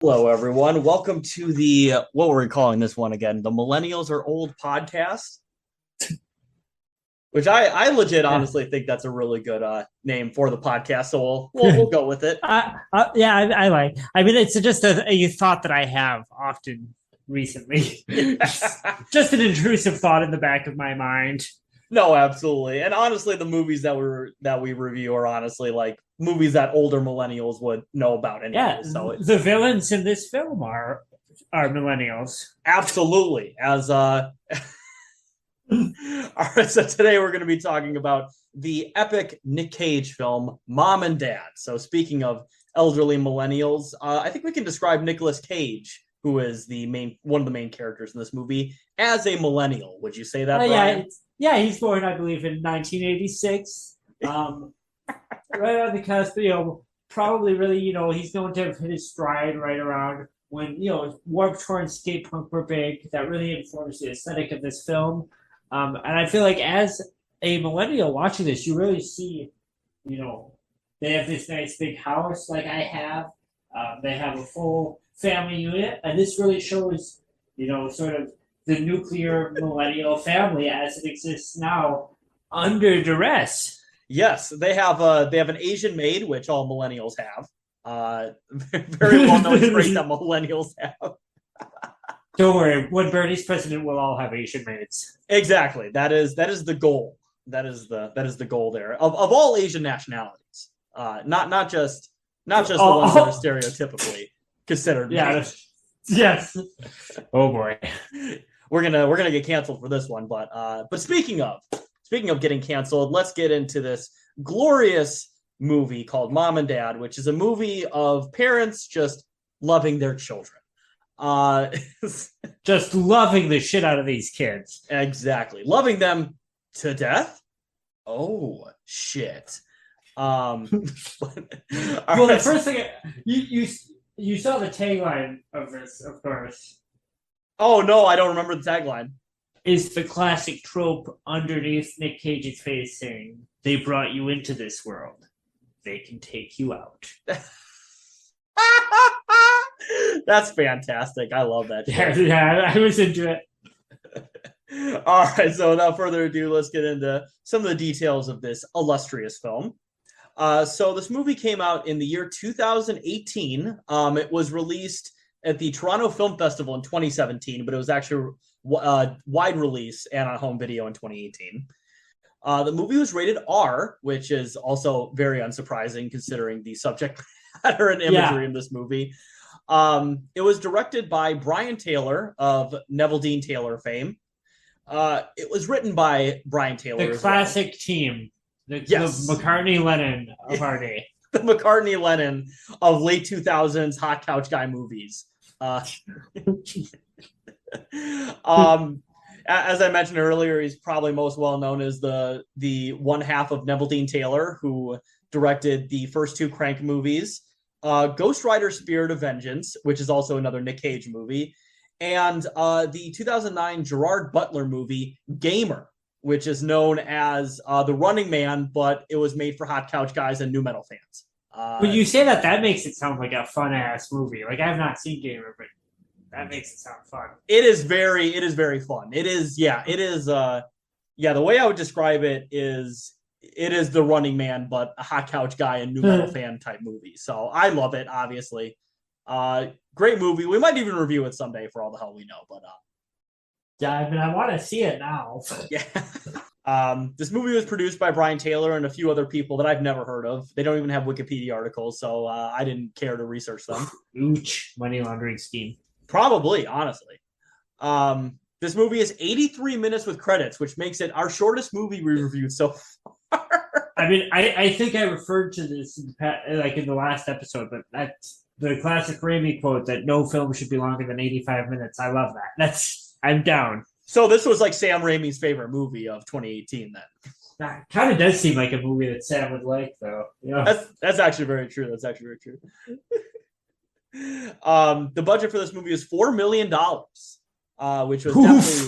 Hello, everyone. Welcome to what were we calling this one again? The Millennials Are Old podcast, which I legit Yeah, honestly think that's a really good name for the podcast. So we'll go with it. yeah, I like. I mean, it's just a thought that I have often recently. Just an intrusive thought in the back of my mind. No, absolutely. And honestly, the movies that we review are honestly like movies that older millennials would know about anyway. Yeah, So the villains in this film are millennials. absolutely, as all right, so today we're going to be talking about the epic Nick Cage film Mom and Dad. So speaking of elderly millennials, I think we can describe Nicolas Cage, who is the one of the main characters in this movie, as a millennial. Would you say that, Brian? Yeah, he's born, I believe, in 1986. Right on the cusp. Probably really, he's known to have hit his stride right around when Warped Tour and skate punk were big. That really informs the aesthetic of this film. And I feel like as a millennial watching this, you really see, you know, they have this nice big house like I have. They have a full family unit, and this really shows, sort of the nuclear millennial family as it exists now under duress. Yes, they have an Asian maid, which all millennials have. Very well known trait that millennials have. Don't worry, when Bernie's president, we'll all have Asian maids. Exactly. That is the goal. That is the goal there of all Asian nationalities. Not just the ones that are stereotypically considered. Yeah. Yes. Oh boy. We're gonna get canceled for this one, but speaking of getting canceled, let's get into this glorious movie called Mom and Dad, which is a movie of parents just loving their children. Uh, Just loving the shit out of these kids. exactly, loving them to death. Oh shit. All Well, the right. first thing you saw the tagline of this, of course, Oh no, I don't remember the tagline. is the classic trope underneath Nick Cage's face saying, "They brought you into this world. They can take you out." That's fantastic. I love that Yeah, shit. yeah, I was into it. All right, so without further ado, let's get into some of the details of this illustrious film. So this movie came out in the year 2018. It was released at the Toronto Film Festival in 2017, but it was actually wide release and on home video in 2018. The movie was rated R, which is also very unsurprising considering the subject matter and Yeah, imagery in this movie. It was directed by Brian Taylor of Neville Dean Taylor fame. It was written by Brian Taylor the as well. classic team, the Yes, McCartney Lennon of our day. the McCartney Lennon of late 2000s hot couch guy movies. Uh, as I mentioned earlier, he's probably most well known as the one half of Neville Dean Taylor, who directed the first two Crank movies, Ghost Rider: Spirit of Vengeance, which is also another Nick Cage movie, and the 2009 Gerard Butler movie Gamer, which is known as The Running Man, but it was made for hot couch guys and new metal fans. When you say that, that makes it sound like a fun ass movie. Like I've not seen Gamer, but that makes it sound fun. it is very fun. It is the way I would describe it is The Running Man, but a hot couch guy and new metal fan type movie. So I love it, obviously. Great movie. We might even review it someday for all the hell we know, but Yeah, I mean, I want to see it now. yeah. This movie was produced by Brian Taylor and a few other people that I've never heard of. They don't even have Wikipedia articles, so I didn't care to research them. Ooch, money laundering scheme. Probably, honestly. This movie is 83 minutes with credits, which makes it our shortest movie we reviewed so far. I mean, I think I referred to this like in the last episode, but that's the classic Raimi quote that no film should be longer than 85 minutes. I love that. I'm down. So this was like Sam Raimi's favorite movie of 2018 then. That kind of does seem like a movie that Sam would like, though. Yeah. That's actually very true. That's actually very true. The budget for this movie is $4 million, which was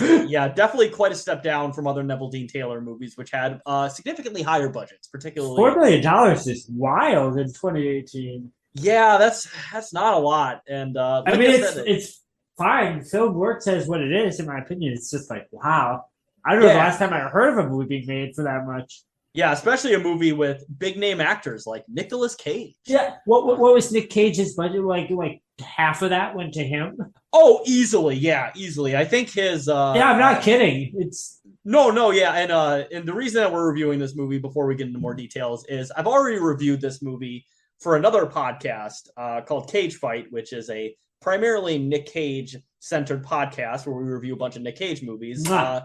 definitely quite a step down from other Neville Dean Taylor movies, which had significantly higher budgets, particularly $4 million is wild in 2018. Yeah, that's not a lot. And I like mean, I said, it's fine. Film works as what it is, in my opinion. It's just like, wow. I don't know the yeah, last time I heard of a movie being made for that much. yeah, especially a movie with big name actors like Nicolas Cage. Yeah. What was Nick Cage's budget like? Like half of that went to him. Oh, easily, yeah, easily. I think his Yeah, I'm not kidding. It's no, yeah, and the reason that we're reviewing this movie before we get into more details is I've already reviewed this movie for another podcast called Cage Fight, which is a primarily Nick Cage centered podcast where we review a bunch of Nick Cage movies. I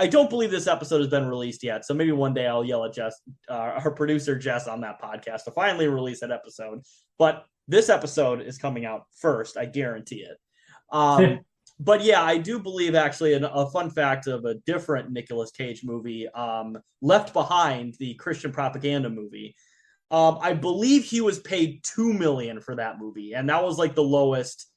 don't believe this episode has been released yet, so maybe one day I'll yell at Jess, her producer Jess, on that podcast to finally release that episode. But this episode is coming out first, I guarantee it. But yeah, I do believe actually a fun fact of a different Nicolas Cage movie, Left Behind, the Christian propaganda movie. I believe he was paid $2 million for that movie, and that was like the lowest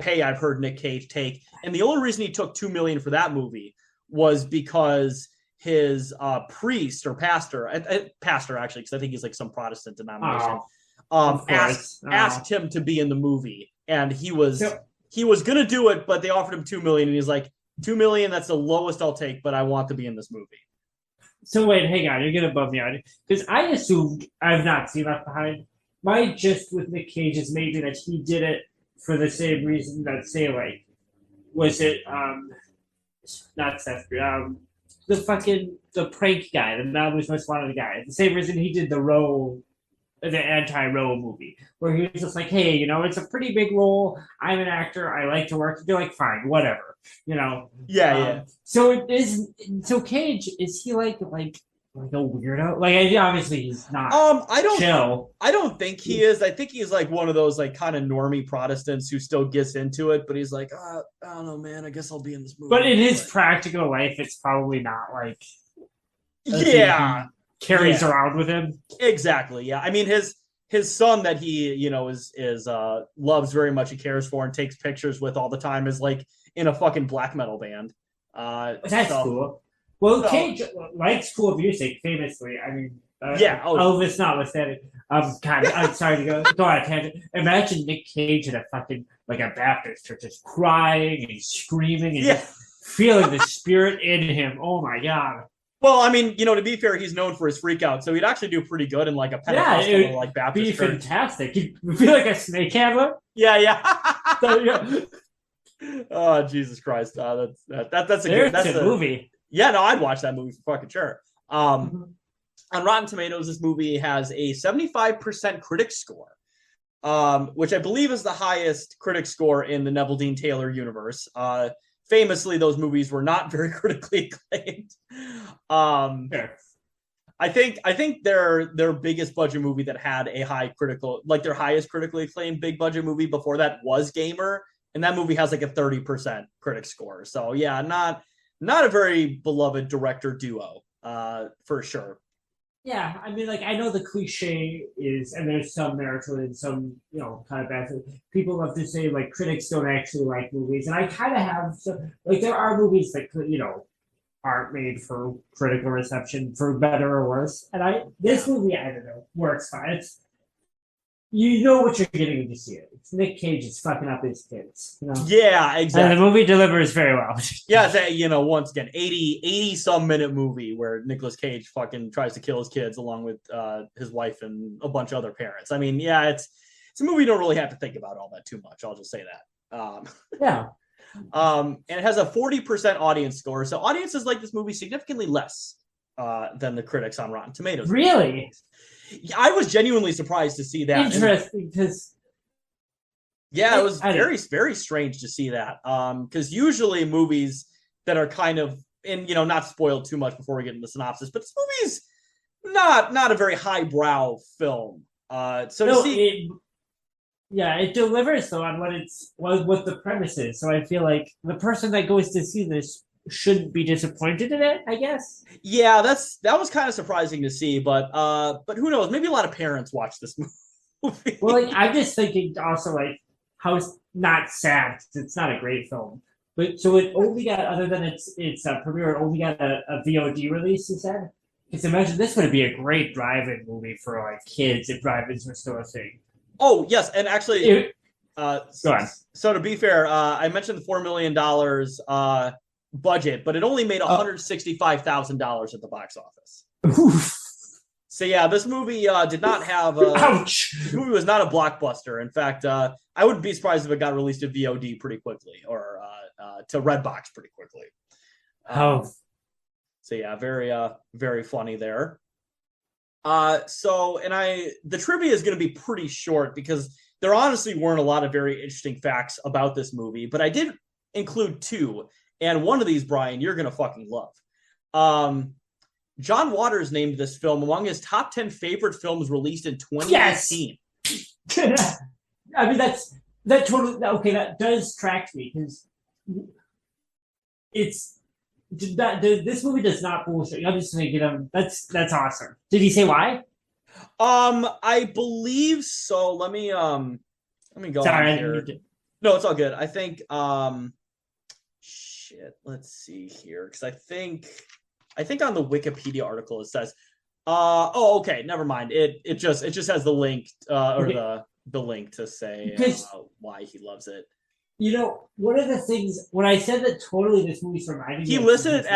pay I've heard Nick Cage take. And the only reason he took $2 million for that movie was because his priest or pastor actually, because I think he's like some Protestant denomination, asked him to be in the movie, and he was. So, he was gonna do it, but they offered him $2 million, and he's like, $2 million, that's the lowest I'll take, but I want to be in this movie. so wait, hang on, you're gonna bum me out because I assumed I've not seen Left Behind. My gist with Nick Cage is maybe that he did it for the same reason that say like was it not Seth the prank guy, the man who's most wanted guy. The same reason he did the anti-Roe movie, where he was just like, hey, it's a pretty big role. I'm an actor. I like to work. They're like, fine, whatever, Yeah. So it is. So Cage, is he like a weirdo? Like, obviously he's not. I don't chill. I don't think he is. I think he's like one of those like kind of normie Protestants who still gets into it, but he's like, I don't know, man. I guess I'll be in this movie. But in his practical life, it's probably not like yeah. Carries around with him. Exactly. Yeah. I mean his son that he, is loves very much, he cares for and takes pictures with all the time is like in a fucking black metal band. That's cool. Well, Cage likes cool music, famously. I mean, Elvis notwithstanding. I'm sorry to go on a tangent. Imagine Nick Cage in a fucking like a Baptist church, just crying and screaming and just feeling the spirit in him. Oh my god. Well, I mean, to be fair, he's known for his freak out, so he'd actually do pretty good in like a Pentecostal like Baptist be church. Fantastic. He'd be like a snake handler. Yeah. Oh, Jesus Christ. That's a good movie. Yeah, no, I'd watch that movie for fucking sure. On Rotten Tomatoes, this movie has a 75% critic score, which I believe is the highest critic score in the Neville Dean Taylor universe. Famously, those movies were not very critically acclaimed. I think their biggest budget movie that had a high critical, like their highest critically acclaimed big budget movie before that was Gamer, and that movie has like a 30% critic score. So yeah, not a very beloved director duo, for sure. Yeah, I mean, like I know the cliche is, and there's some merit to it, and some kind of bad. People love to say like critics don't actually like movies, and I kind of have some. Like there are movies that aren't made for critical reception, for better or worse. And this movie, I don't know, works fine. It's what you're getting when you see it. It's Nick Cage is fucking up his kids. Yeah, exactly. And the movie delivers very well. Yeah, once again, 80 some minute movie where Nicolas Cage fucking tries to kill his kids along with his wife and a bunch of other parents. I mean, yeah, it's a movie you don't really have to think about all that too much. I'll just say that. Yeah. And it has a 40% audience score, so audiences like this movie significantly less than the critics on Rotten Tomatoes. Really? I was genuinely surprised to see that. Interesting, because it was very, very strange to see that. Because usually movies that are kind of, and not spoiled too much before we get into the synopsis, but this movie's not a very highbrow film. It delivers though on what the premise is. So I feel like the person that goes to see this shouldn't be disappointed in it, I guess. Yeah, that was kind of surprising to see, but who knows? Maybe a lot of parents watch this movie. Well, like, I'm just thinking also like how it's not sad. It's not a great film, but so it only got, other than its premiere, it only got a VOD release. You said, because imagine this would be a great drive-in movie for like kids if drive-ins were still a thing. Oh yes, and actually, Go on. so to be fair, I mentioned the $4 million budget, but it only made $165,000 at the box office. So yeah, this movie did not have a. Ouch. This movie was not a blockbuster. In fact, I wouldn't be surprised if it got released to VOD pretty quickly or to Redbox pretty quickly. So yeah, very funny there. The trivia is going to be pretty short because there honestly weren't a lot of very interesting facts about this movie, but I did include two, and one of these, Brian, you're going to fucking love. John Waters named this film among his top 10 favorite films released in 2018. Yes! I mean, that totally, okay, that does track me because this movie does not bullshit. I'm just gonna get him. That's awesome. Did he say why? I believe so. Let me go Sorry, on here. No, it's all good. I think let's see here because I think on the Wikipedia article it says okay, never mind. It just has the link or the link to say why he loves it. You know, one of the things when I said that totally this movie's reminding me, he listed it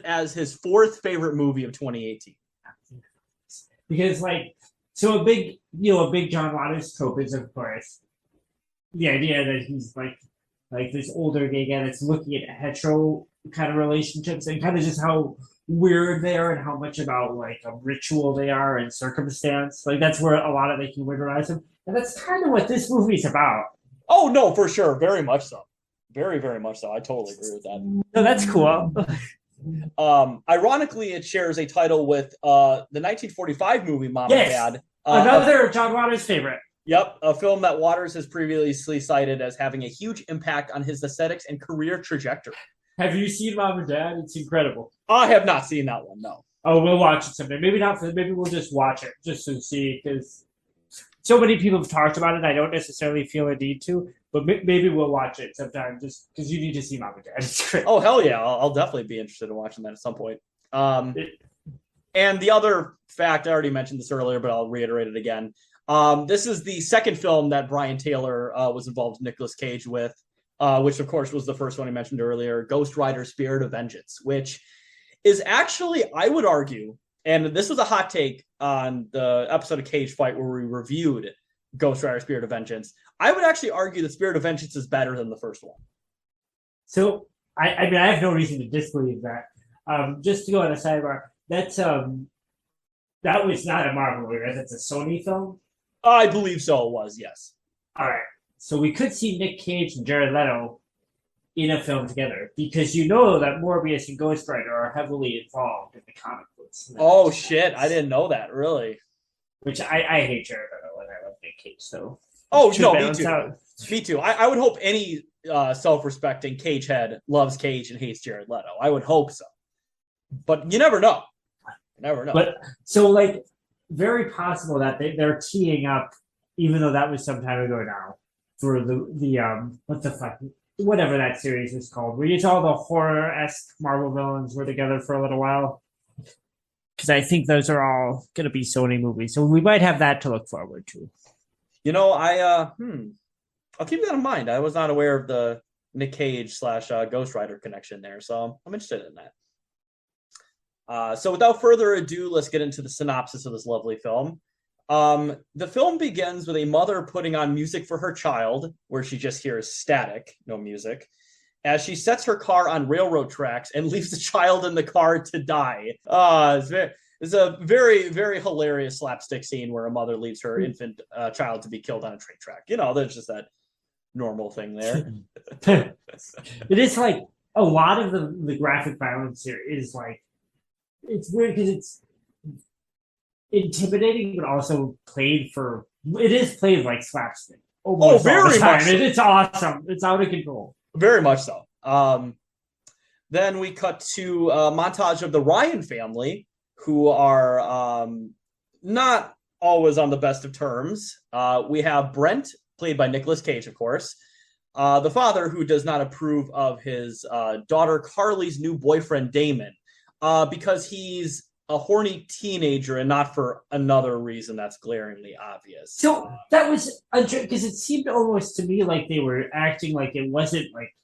as his fourth favorite movie of 2018. Because a big John Waters trope is of course the idea that he's like this older gay guy that's looking at hetero kind of relationships and kind of just how weird they are and how much about like a ritual they are and circumstance. Like that's where a lot of they can weirdize him, and that's kind of what this movie's about. Oh no, for sure, very much so, very very much so. I totally agree with that. No, that's cool. Ironically, it shares a title with the 1945 movie Mom and Dad. Another John Waters favorite. Yep, a film that Waters has previously cited as having a huge impact on his aesthetics and career trajectory. Have you seen Mom and Dad? It's incredible. I have not seen that one, no. Oh, we'll watch it someday. Maybe not. Maybe we'll just watch it just to see because so many people have talked about it. I don't necessarily feel a need to, but maybe we'll watch it sometime just because you need to see Mom and Dad. It's great. Oh, hell yeah. I'll definitely be interested in watching that at some point. And the other fact, I already mentioned this earlier, but I'll reiterate it again. This is the second film that Brian Taylor was involved with Nicolas Cage with, which, of course, was the first one I mentioned earlier, Ghost Rider Spirit of Vengeance, which is actually, I would argue, and this was a hot take on the episode of Cage Fight where we reviewed Ghost Rider Spirit of Vengeance. I would actually argue that Spirit of Vengeance is better than the first one. So, I mean, I have no reason to disbelieve that. Just to go on a sidebar, that was not a Marvel movie, right? That's a Sony film? I believe so, it was, yes. All right. So we could see Nick Cage and Jared Leto in a film together because you know that Morbius and Ghost Rider are heavily involved in the comic books. Oh, shit. I didn't know that, really. Which I hate Jared Leto and I love Nick Cage, so. Oh, no, me too. Me too. I would hope any self-respecting Cage head loves Cage and hates Jared Leto. I would hope so. But you never know. You never know. But so, very possible that they're teeing up, even though that was some time ago now, for the what the fuck, whatever that series is called, where it's all the horror-esque Marvel villains were together for a little while. Because I think those are all going to be Sony movies, so we might have that to look forward to. You know, I'll keep that in mind. I was not aware of the Nick Cage / Ghost Rider connection there, so I'm interested in that. So without further ado, let's get into the synopsis of this lovely film. The film begins with a mother putting on music for her child, where she just hears static, no music, as she sets her car on railroad tracks and leaves the child in the car to die. It's a very, very hilarious slapstick scene where a mother leaves her infant child to be killed on a train track. You know, there's just that normal thing there. It is like a lot of the graphic violence here is like, it's weird because it's intimidating, but also it is played like slapstick. Very much so. It's awesome. It's out of control. Very much so. Then we cut to a montage of the Ryan family, who are not always on the best of terms. We have Brent, played by Nicolas Cage, of course. The father, who does not approve of his daughter Carly's new boyfriend, Damon. Because he's a horny teenager and not for another reason that's glaringly obvious. So that was because it seemed almost to me like they were acting like it wasn't like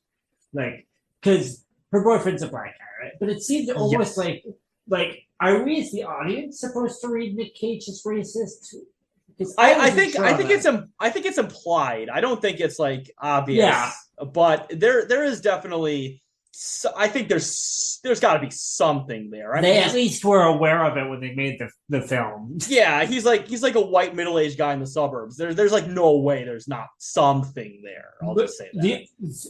because her boyfriend's a black guy, right? But it seemed almost like are we as the audience supposed to read Nick Cage as racist? I think it's implied. I don't think it's like obvious. Yeah. But there is definitely. I think there's got to be something there. They at least were aware of it when they made the film. Yeah, he's like a white middle-aged guy in the suburbs. There's like no way there's not something there. I'll just say that.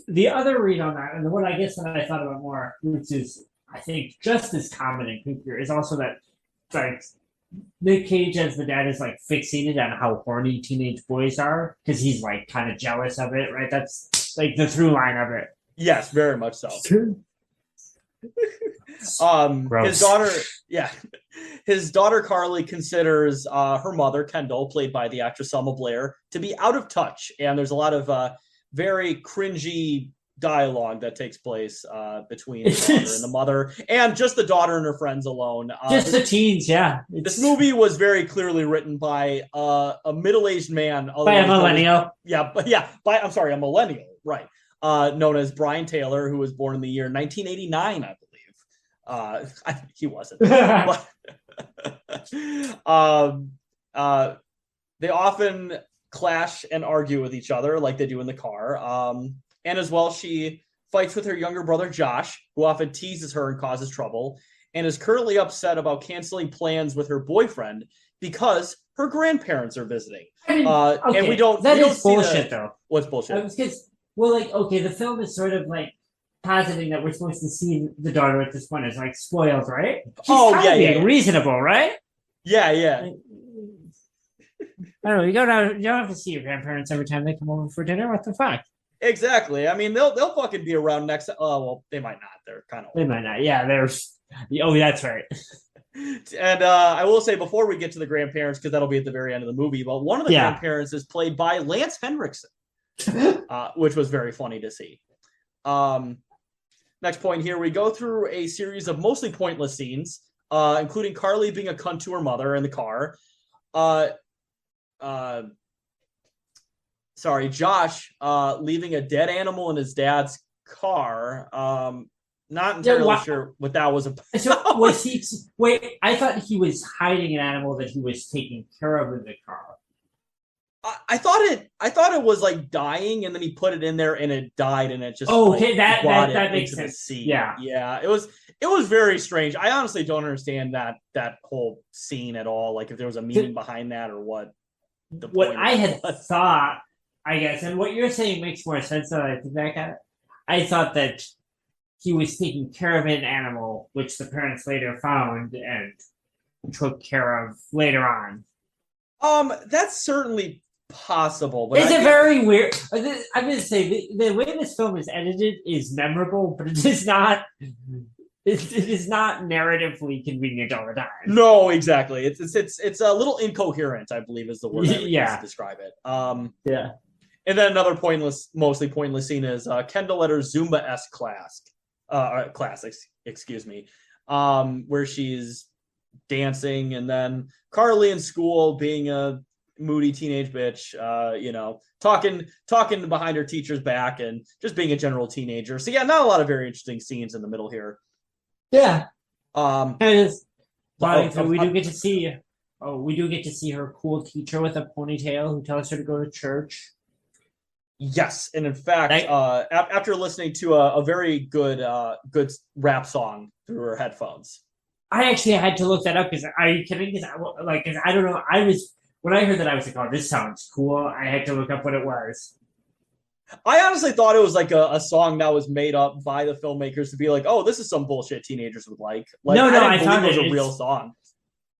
The other read on that, and the one I guess that I thought about more, which is I think just as common in creepier, is also that like Nick Cage as the dad is like fixated on how horny teenage boys are because he's like kind of jealous of it, right? That's like the through line of it. Yes, very much so. His daughter Carly considers her mother Kendall, played by the actress Selma Blair, to be out of touch, and there's a lot of very cringy dialogue that takes place between the daughter and the mother, and just the daughter and her friends alone. Just the teens, yeah. This movie was very clearly written by a middle-aged man, by a millennial. A millennial, right? Known as Brian Taylor, who was born in the year 1989, I believe. I think he wasn't. They often clash and argue with each other like they do in the car. And as well, she fights with her younger brother, Josh, who often teases her and causes trouble, and is currently upset about canceling plans with her boyfriend because her grandparents are visiting. And we don't see bullshit, though. What's bullshit? The film is sort of like positing that we're supposed to see the daughter at this point as like spoiled, right? She's being reasonable, right? Yeah. I don't know. You don't have to see your grandparents every time they come over for dinner. What the fuck? Exactly. I mean, they'll fucking be around next. Oh well, they might not. They're kind of. They might not. Yeah, there's. Oh, that's right. And I will say before we get to the grandparents, because that'll be at the very end of the movie, but one of the grandparents is played by Lance Henriksen. Which was very funny to see. Next point here, we go through a series of mostly pointless scenes, including Carly being a cunt to her mother in the car. Josh leaving a dead animal in his dad's car. Not entirely sure what that was about. So was he? Wait, I thought he was hiding an animal that he was taking care of in the car. I thought it was like dying, and then he put it in there, and it died, and it just that makes sense. Yeah, it was very strange. I honestly don't understand that whole scene at all. Like if there was a meaning behind that or what. What I had thought, I guess, and what you're saying makes more sense than I think back at it. I thought that he was taking care of an animal, which the parents later found and took care of later on. That's certainly possible. But it's very weird. I'm going to say the way this film is edited is memorable, but it is not. It is not narratively convenient all the time. No, exactly. It's a little incoherent, I believe, is the word I would use to describe it. Yeah. And then another mostly pointless scene is Kendall at her Zumba-esque class, where she's dancing, and then Carly in school being a moody teenage bitch, talking behind her teacher's back and just being a general teenager. So yeah, not a lot of very interesting scenes in the middle here. Yeah. We do get to see her cool teacher with a ponytail who tells her to go to church. Yes, and in fact, after listening to a very good rap song through her headphones, I actually had to look that up because are you kidding? Because I don't know. When I heard that, I was like, "Oh, this sounds cool." I had to look up what it was. I honestly thought it was like a song that was made up by the filmmakers to be like, "Oh, this is some bullshit teenagers would like." I thought it was a real song.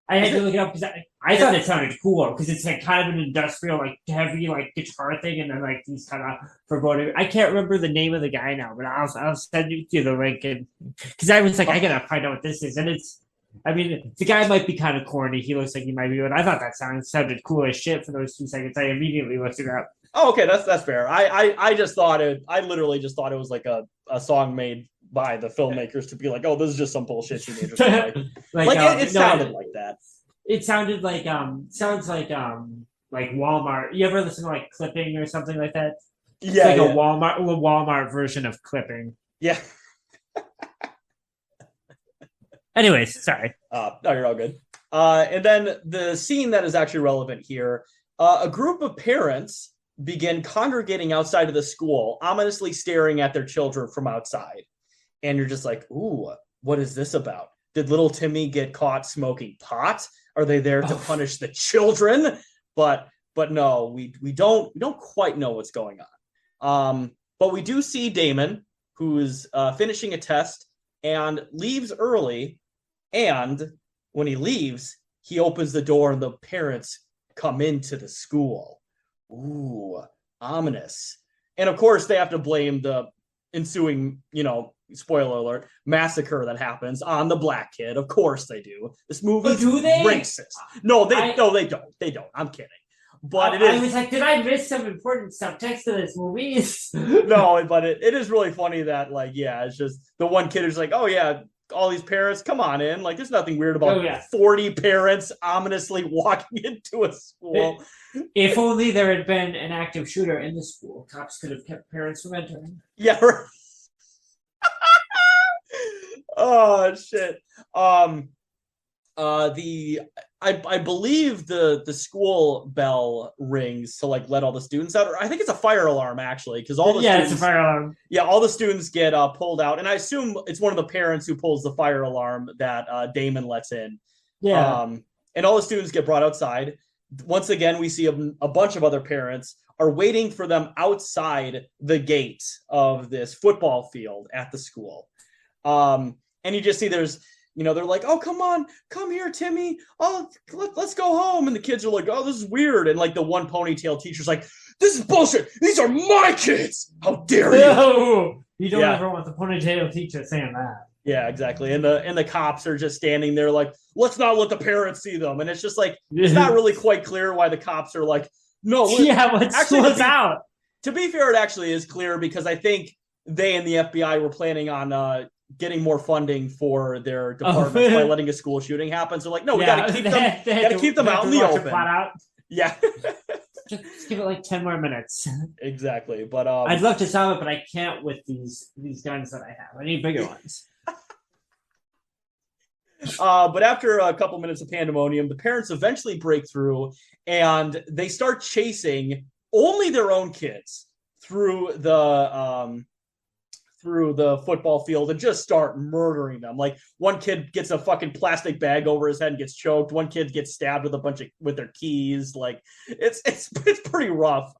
I had to look it up because I thought it sounded cool because it's like kind of an industrial, like heavy, like guitar thing, and then like these kind of foreboding. I can't remember the name of the guy now, but I'll send you the link, and because I was like, I gotta find out what this is, and it's. I mean, the guy might be kind of corny. He looks like he might be, but I thought that sounded cool as shit for those 2 seconds. I immediately looked it up. Oh, okay, that's fair. I literally just thought it was like a song made by the filmmakers to be like, oh, this is just some bullshit teenagers like. It sounded like that. It sounded like sounds like Walmart. You ever listen to like Clipping or something like that? It's like a Walmart version of Clipping. Yeah. Anyways, sorry. No, you're all good. And then the scene that is actually relevant here, a group of parents begin congregating outside of the school, ominously staring at their children from outside. And you're just like, ooh, what is this about? Did little Timmy get caught smoking pot? Are they there to punish the children? But no, we don't quite know what's going on. But we do see Damon, who is finishing a test and leaves early. And when he leaves, he opens the door and the parents come into the school. Ooh, ominous. And of course, they have to blame the ensuing, spoiler alert, massacre that happens on the black kid. Of course they do. This movie is racist. No, they don't. They don't. I'm kidding. But it is. I was like, did I miss some important subtext to this movie? No, but it is really funny that, it's just the one kid is like, oh, yeah, all these parents, come on in. Like, there's nothing weird about 40 parents ominously walking into a school. If only there had been an active shooter in the school, cops could have kept parents from entering. Yeah. Oh, shit. I believe the school bell rings to let all the students out. Or I think it's a fire alarm actually, because it's a fire alarm. Yeah, all the students get pulled out, and I assume it's one of the parents who pulls the fire alarm that Damon lets in. Yeah, and all the students get brought outside. Once again, we see a bunch of other parents are waiting for them outside the gate of this football field at the school. And you just see there's. They're like, oh, come here, Timmy. Oh, let's go home. And the kids are like, oh, this is weird. And the one ponytail teacher's like, this is bullshit. These are my kids. How dare you? No, you don't ever want the ponytail teacher saying that. Yeah, exactly. And the cops are just standing there like, let's not let the parents see them. And it's just it's not really quite clear why the cops are like, no. What's out? To be fair, it actually is clear because I think they and the FBI were planning on getting more funding for their departments by letting a school shooting happen. So no, we gotta keep them out in the open. Yeah. Just give it 10 more minutes. Exactly. But I'd love to solve it, but I can't with these guns that I have. I need bigger ones. But after a couple minutes of pandemonium, the parents eventually break through and they start chasing only their own kids through the football field and just start murdering them. One kid gets a fucking plastic bag over his head and gets choked. One kid gets stabbed with their keys. It's pretty rough.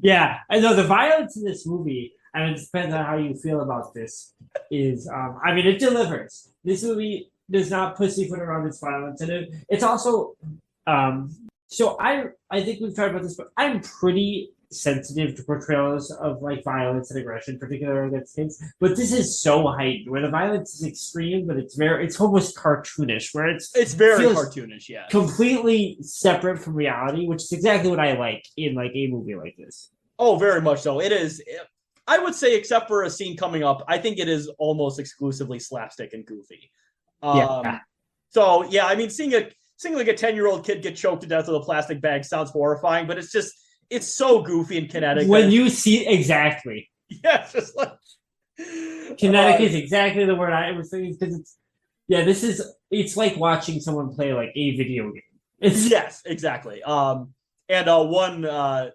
Yeah, I know the violence in this movie, and it depends on how you feel about this, is it delivers. This movie does not pussyfoot around its violence, and it's also so I think we've talked about this, but I'm pretty sensitive to portrayals of violence and aggression, particularly against kids. But this is so heightened, where the violence is extreme, but it's almost cartoonish, where it's very cartoonish, yeah, completely separate from reality, which is exactly what I like in a movie like this. Oh, very much so. It is. I would say, except for a scene coming up, I think it is almost exclusively slapstick and goofy. So yeah, seeing a 10-year-old kid get choked to death with a plastic bag sounds horrifying, but it's so goofy and kinetic. When you see exactly. Yeah, it's just kinetic is exactly the word I was thinking, because it's like watching someone play a video game. Yes, exactly. And another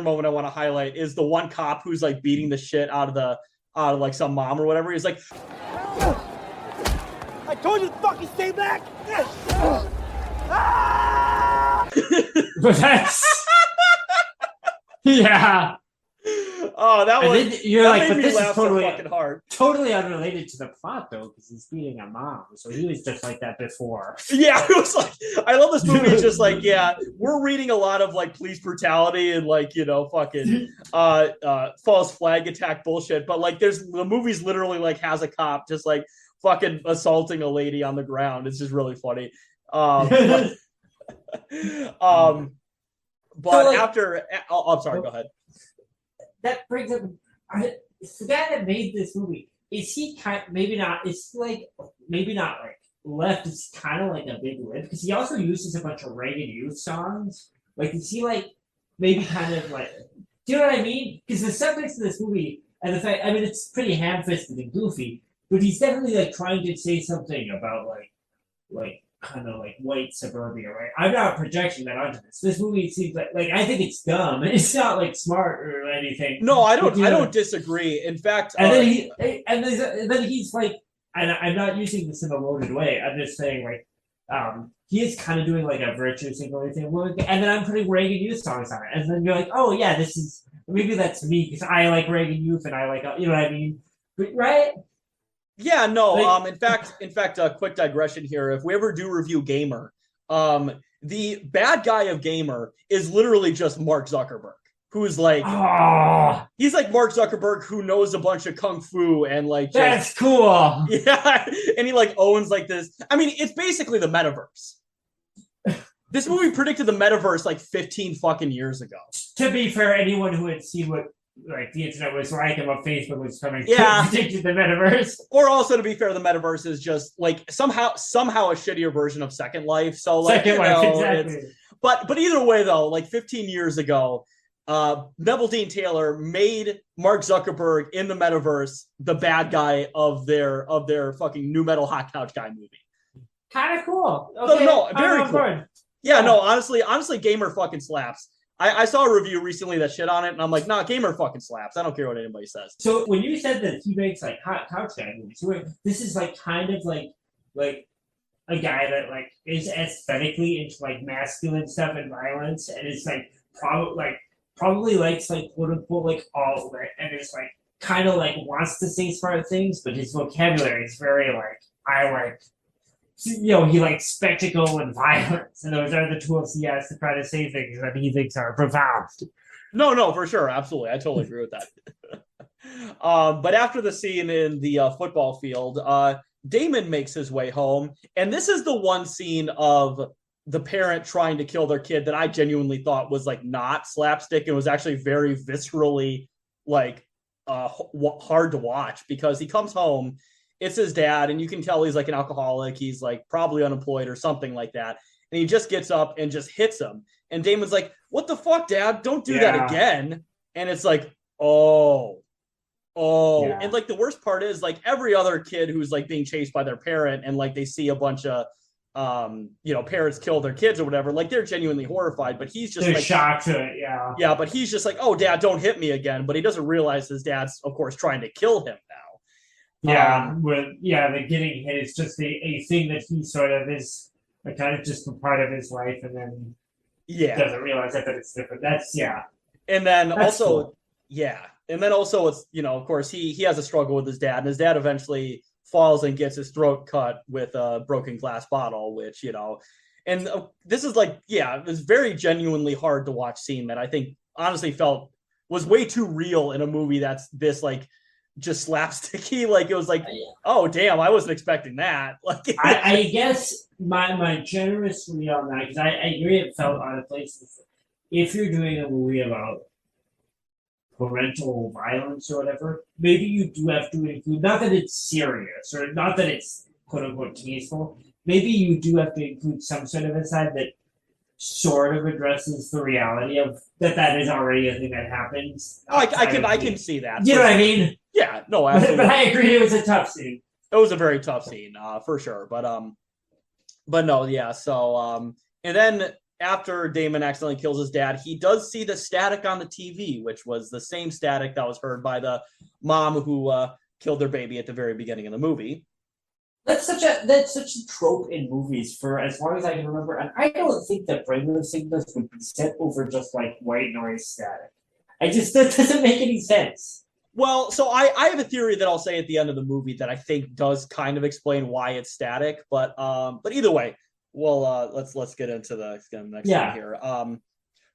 moment I want to highlight is the one cop who's beating the shit out of some mom or whatever. He's like, I told you to fucking stay back. But that's yeah. Oh, that was. You're that but this is totally so fucking hard. Totally unrelated to the plot, though, because he's beating a mom, so he was just like that before. Yeah, it was I love this movie. It's just we're reading a lot of police brutality and fucking false flag attack bullshit, but the movie's literally has a cop just fucking assaulting a lady on the ground. It's just really funny. But after, I'm sorry. Go ahead. That brings up the guy that made this movie. is he kind? Maybe not. It's like maybe not like left. It's kind of like a big lip because he also uses a bunch of Reagan Youth songs. Like, is he like maybe kind of like? Do you know what I mean? Because the subtext of this movie and the fact, I mean, it's pretty ham-fisted and goofy, but he's definitely like trying to say something about like kind of like white suburbia, right? I'm not projecting that onto this. This movie seems like I think it's dumb. It's not like smart or anything. No, I But, don't. I don't disagree. In fact, and then then he's like, and I'm not using this in a loaded way. I'm just saying like, he is kind of doing like a virtue signaling thing, and then I'm putting Reagan Youth songs on it, and then you're like, oh yeah, this is maybe that's me because I like Reagan Youth and I like you know what I mean, but, right? yeah, no. Like, In fact, a quick digression here. If we ever do review Gamer, the bad guy of Gamer is literally just Mark Zuckerberg, who's like, he's like Mark Zuckerberg who knows a bunch of kung fu and like that's cool. yeah, and he like owns like this. I mean, it's basically the metaverse. This movie predicted the metaverse like 15 fucking years ago. To be fair, anyone who had seen what like the internet was like and what Facebook was coming Yeah. predicted the metaverse. Or also, to be fair, the metaverse is just like somehow a shittier version of Second Life. So like, Second Life, exactly. But either way, though, like 15 years ago, Neville Dean Taylor made Mark Zuckerberg in the metaverse the bad guy of their fucking new metal hot couch guy movie. Kind of cool. Okay, no, very cool. Board. Yeah, no, honestly, Gamer fucking slaps. I saw a review recently that shit on it, and I'm like, nah, Gamer fucking slaps. I don't care what anybody says. So when you said that he makes like hot couch guy movies, this is like kind of like a guy that like is aesthetically into like masculine stuff and violence, and it's like probably likes like quote unquote like all lit, and it's like kind of like wants to say smart things, but his vocabulary is very like I like. You know, he likes spectacle and violence, and those are the tools he has to try to say things that he thinks are profound. No, for sure, absolutely, I totally agree with that. But after the scene in the football field, Damon makes his way home, and this is the one scene of the parent trying to kill their kid that I genuinely thought was like not slapstick and was actually very viscerally like hard to watch because he comes home. It's his dad, and you can tell he's like an alcoholic. He's like probably unemployed or something like that. And he just gets up and just hits him. And Damon's like, "What the fuck, Dad? Don't do that again." And it's like, oh. Yeah. And like the worst part is like every other kid who's like being chased by their parent and like they see a bunch of parents kill their kids or whatever, like they're genuinely horrified, but he's just like shocked to it, yeah. Yeah, but he's just like, "Oh, Dad, don't hit me again." But he doesn't realize his dad's, of course, trying to kill him now. Yeah, the getting hit is just a thing that he sort of is kind of just a part of his life, and then doesn't realize that it's different. And then that's also, cool. And then also it's of course he has a struggle with his dad, and his dad eventually falls and gets his throat cut with a broken glass bottle, which and this is like it was very genuinely hard to watch scene that I think honestly felt was way too real in a movie that's this like just slapsticky. Like it was like, oh damn, I wasn't expecting that. Like I guess my generous read on that, because I agree it felt out of place. If you're doing a movie about parental violence or whatever, maybe you do have to include, not that it's serious or not that it's quote unquote tasteful, maybe you do have to include some sort of insight that sort of addresses the reality of that is already a thing that happens. I can see that. You know what I mean? Yeah, no, absolutely. But I agree, it was a tough scene. It was a very tough scene, for sure. But no, yeah. So and then after Damon accidentally kills his dad, he does see the static on the TV, which was the same static that was heard by the mom who killed their baby at the very beginning of the movie. That's such a trope in movies for as long as I can remember, and I don't think that radio signals would be set over just like white noise static. That doesn't make any sense. Well, so I have a theory that I'll say at the end of the movie that I think does kind of explain why it's static, but either way, well, let's get into the next one here.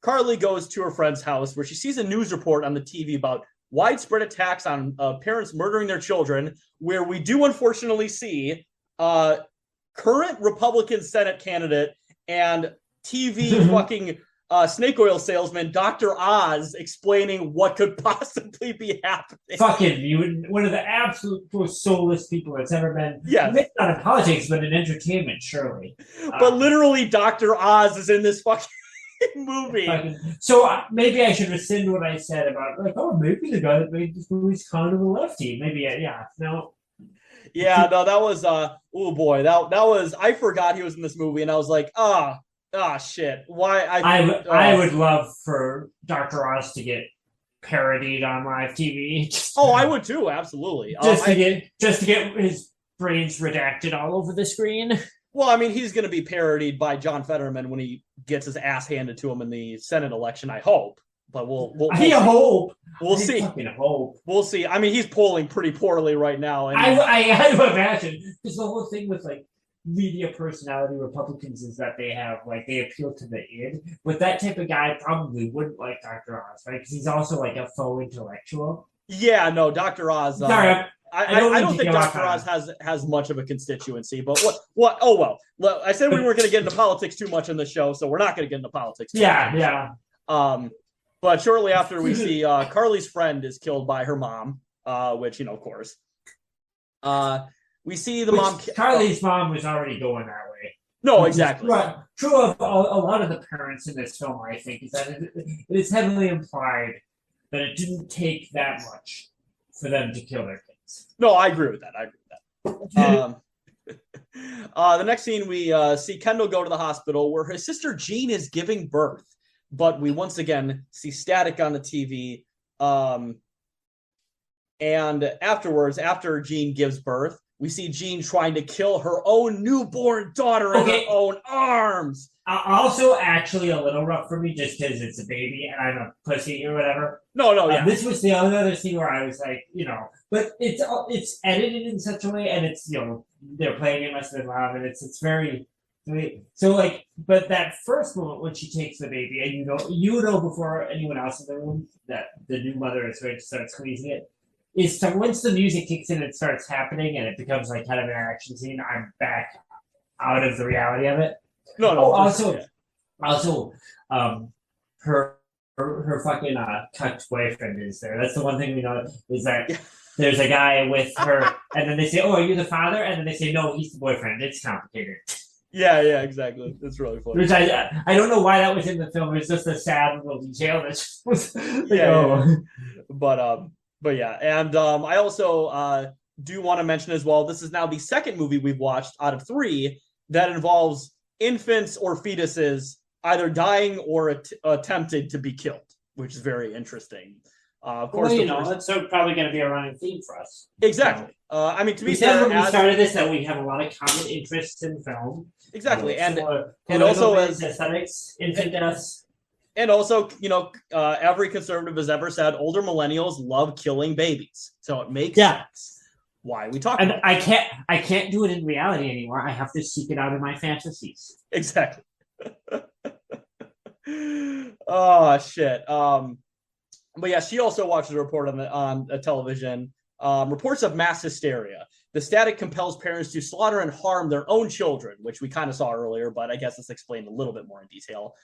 Carly goes to her friend's house where she sees a news report on the TV about widespread attacks on parents murdering their children, where we do unfortunately see current Republican Senate candidate and TV fucking snake oil salesman, Dr. Oz, explaining what could possibly be happening. Fucking mutant. One of the absolute most soulless people that's ever been. Yes. Maybe not in politics, but in entertainment, surely. But literally, Dr. Oz is in this fucking movie. So maybe I should rescind what I said about, like, oh, maybe the guy that made this movie is kind of a lefty. Maybe, yeah. No. Yeah, no, that was, oh boy, that was, I forgot he was in this movie, and I was like, shit. Why? I would love for Dr. Oz to get parodied on live TV. I would too, absolutely. Just to get his brains redacted all over the screen. Well, I mean, he's going to be parodied by John Fetterman when he gets his ass handed to him in the Senate election, I hope. But we'll hope. We'll see. Fucking hope. We'll see. I mean, he's polling pretty poorly right now. And I had to imagine, because the whole thing with like media personality Republicans is that they appeal to the id. With that type of guy, probably wouldn't like Dr. Oz, right? Because he's also like a faux intellectual. Yeah, no, Dr. Oz. Sorry, I don't think Dr. Oz has much of a constituency, but what? Oh well. I said we weren't going to get into politics too much in the show, so we're not going to get into politics. Yeah. But shortly after, we see Carly's friend is killed by her mom, which, of course. We see the mom. Carly's mom was already going that way. No, exactly. True of a lot of the parents in this film, I think, is that it is heavily implied that it didn't take that much for them to kill their kids. No, I agree with that. The next scene, we see Kendall go to the hospital where his sister Jean is giving birth. But we once again see static on the TV. And afterwards, after Jean gives birth, we see Jean trying to kill her own newborn daughter in her own arms. Also, actually, a little rough for me just because it's a baby and I'm a pussy or whatever. No, yeah. This was the other scene where I was like, but it's edited in such a way, and it's they're playing it must have been loud, and it's very. So but that first moment when she takes the baby, and you know before anyone else in the room that the new mother is going to start squeezing it, is so once the music kicks in, it starts happening, and it becomes like kind of an action scene. I'm back out of the reality of it. No. Also, her fucking cucked boyfriend is there. That's the one thing we know is that. There's a guy with her, and then they say, "Oh, are you the father?" And then they say, "No, he's the boyfriend." It's complicated. Yeah, exactly. It's really funny. Which I don't know why that was in the film. It's just a sad little detail that was. But yeah, and I also do want to mention as well. This is now the second movie we've watched out of 3 that involves infants or fetuses either dying or attempted to be killed, which is very interesting. Of course, that's probably going to be a running theme for us. Exactly. I mean, to be fair, when we started this, that we have a lot of common interests in film. Exactly, and also as aesthetics, infant deaths, and also, every conservative has ever said older millennials love killing babies, so it makes sense why we talk. And I can't do it in reality anymore. I have to seek it out in my fantasies. Exactly. Oh shit. But yeah, she also watches a report on television. Reports of mass hysteria. The static compels parents to slaughter and harm their own children, which we kind of saw earlier, but I guess it's explained a little bit more in detail.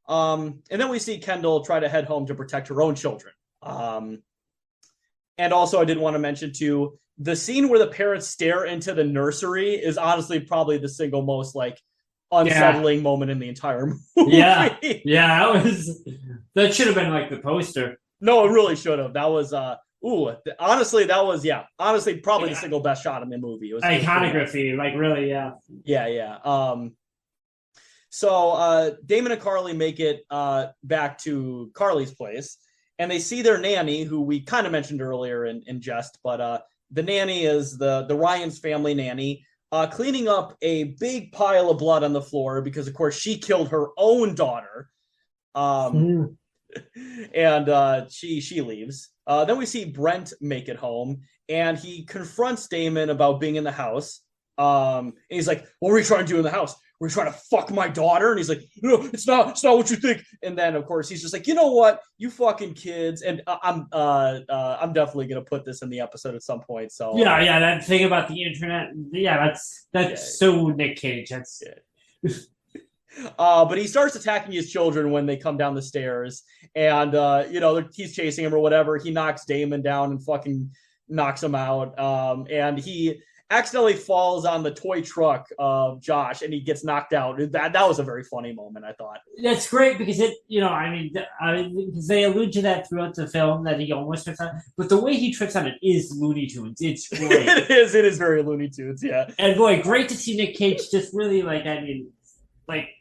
And then we see Kendall try to head home to protect her own children. And also, I did want to mention, too, the scene where the parents stare into the nursery is honestly probably the single most, unsettling moment in the entire movie. Yeah, that should have been, the poster. No, it really should have. That was... honestly, that was probably the single best shot in the movie. It was iconography, really, yeah. Yeah. So Damon and Carly make it back to Carly's place, and they see their nanny, who we kind of mentioned earlier in jest, but the nanny is the Ryan's family nanny, cleaning up a big pile of blood on the floor because, of course, she killed her own daughter. And she leaves. Then we see Brent make it home, and he confronts Damon about being in the house. And he's like, "What were you trying to do in the house? Were you trying to fuck my daughter?" And he's like, "No, it's not what you think." And then, of course, he's just like, "You know what? You fucking kids." And I'm definitely gonna put this in the episode at some point. So yeah, that thing about the internet. Yeah, that's so Nick Cage. That's But he starts attacking his children when they come down the stairs, and he's chasing him or whatever. He knocks Damon down and fucking knocks him out. And he accidentally falls on the toy truck of Josh, and he gets knocked out. That was a very funny moment, I thought. That's great because because they allude to that throughout the film that he almost trips on, but the way he trips on it is Looney Tunes. It's great. It is very Looney Tunes, yeah. And boy, great to see Nick Cage just really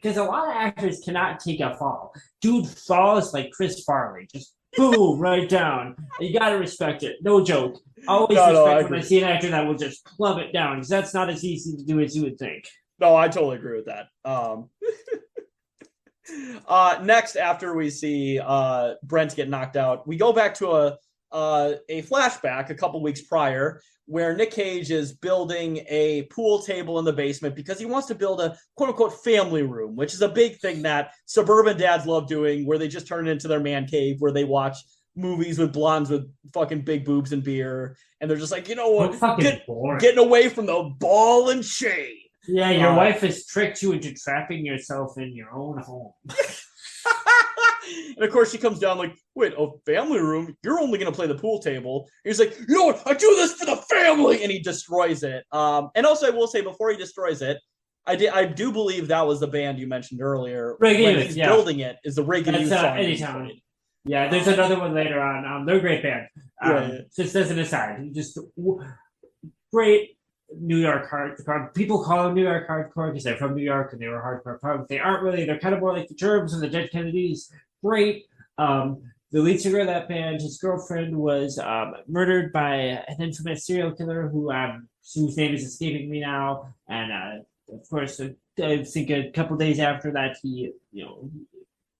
because a lot of actors cannot take a fall. Dude falls like Chris Farley, just boom, right down. You gotta respect it. No joke. Always respect when I see an actor that will just plummet down, because that's not as easy to do as you would think. No, I totally agree with that. Next, after we see Brent get knocked out, we go back to a flashback a couple weeks prior, where Nick Cage is building a pool table in the basement because he wants to build a quote-unquote family room, which is a big thing that suburban dads love doing, where they just turn it into their man cave, where they watch movies with blondes with fucking big boobs and beer, and they're just like, you know what, getting away from the ball and chain. Yeah, your wife has tricked you into trapping yourself in your own home. And of course, she comes down like, wait, a family room? You're only going to play the pool table. And he's like, you know what? I do this for the family. And he destroys it. And also, I will say, before he destroys it, I do believe that was the band you mentioned earlier. When he's building it, is the Reagan Youth song. Anytime. Yeah, there's another one later on. They're a great band. Just as an aside, just great New York hardcore. People call them New York hardcore because they're from New York and they were hardcore punk. They aren't really. They're kind of more like the Germs and the Dead Kennedys. Great. The lead singer of that band, his girlfriend was murdered by an infamous serial killer whose name is escaping me now. And of course, I think a couple days after that, he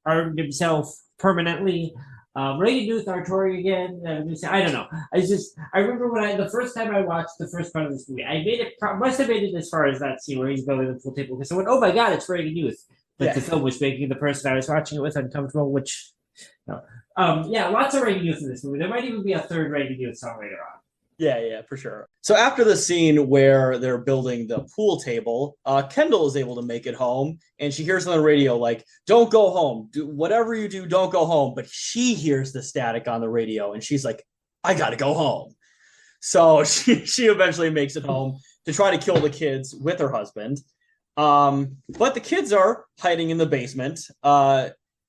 armed himself permanently. Reagan Youth are touring again. I don't know. I remember the first time I watched the first part of this movie, must have made it as far as that scene where he's building the pool table, because I went, oh my god, it's Reagan Youth. But the film was making the person I was watching it with uncomfortable, which, no. Lots of Reagan Youth in this movie. There might even be a third Reagan Youth song later on. Yeah, for sure. So after the scene where they're building the pool table, Kendall is able to make it home, and she hears on the radio, like, don't go home. Do whatever you do, don't go home. But she hears the static on the radio, and she's like, I gotta go home. So she eventually makes it home to try to kill the kids with her husband. But the kids are hiding in the basement.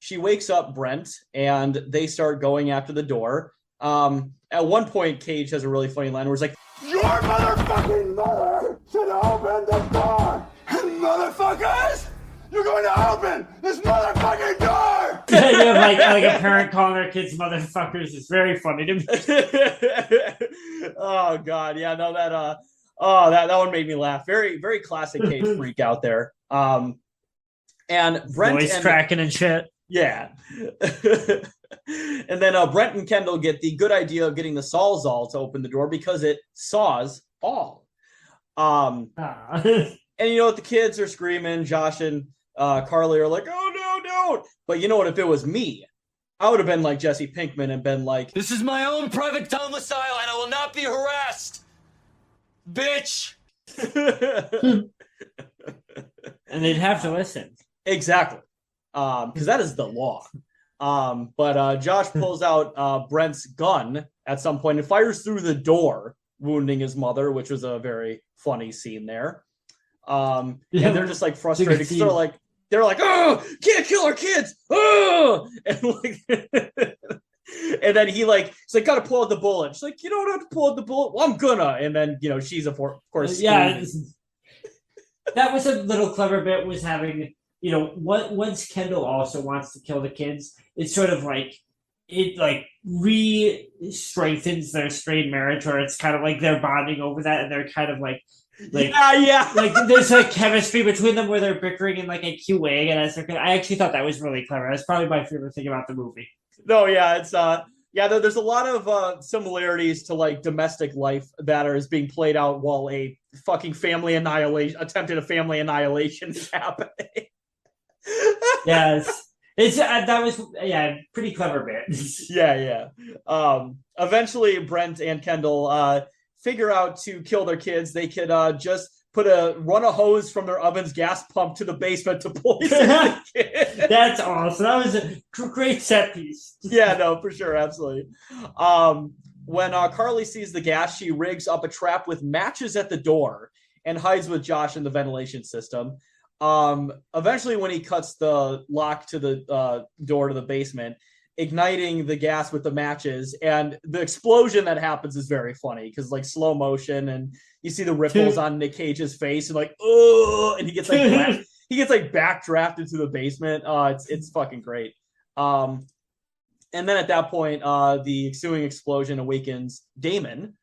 She wakes up Brent, and they start going after the door. At one point, Cage has a really funny line where he's like, your motherfucking mother should open the door! Motherfuckers! You're going to open this motherfucking door! You have like a parent calling their kids motherfuckers is very funny to me. Oh god, yeah, no, that one made me laugh. Very, very classic Cage freak out there. And Brent voice cracking and shit. Yeah. And then Brent and Kendall get the good idea of getting the Sawzall to open the door because it saws all. And you know what? The kids are screaming. Josh and Carly are like, oh, no, don't. But you know what? If it was me, I would have been like Jesse Pinkman and been like, this is my own private domicile and I will not be harassed. Bitch. And they'd have to listen. Exactly. Because that is the law. But Josh pulls out Brent's gun at some point and fires through the door, wounding his mother, which was a very funny scene there. And they're just like frustrated because they're like, oh, can't kill our kids. Oh, and and then he's like, gotta pull out the bullet. She's like, you don't have to pull out the bullet. Well, I'm gonna. And then she's of course. Yeah, that was a little clever bit. Was having. Once Kendall also wants to kill the kids, it's sort of like it re-strengthens their strained marriage, where it's kind of like they're bonding over that, and they're kind of like there's a chemistry between them where they're bickering in like a cute way. And I actually thought that was really clever. That's probably my favorite thing about the movie. No, yeah, it's there's a lot of similarities to like domestic life that is being played out while a fucking attempted family annihilation is happening. Yes, that was pretty clever bit. Yeah. Eventually, Brent and Kendall figure out to kill their kids. They could just run a hose from their oven's gas pump to the basement to poison the kid. That's awesome. That was a great set piece. Yeah, no, for sure, absolutely. When Carly sees the gas, she rigs up a trap with matches at the door and hides with Josh in the ventilation system. Eventually, when he cuts the lock to the door to the basement, igniting the gas with the matches, and the explosion that happens is very funny because like slow motion, and you see the ripples on Nick Cage's face, and like oh, and he gets like backdrafted to the basement. It's fucking great. And then at that point, the ensuing explosion awakens Damon.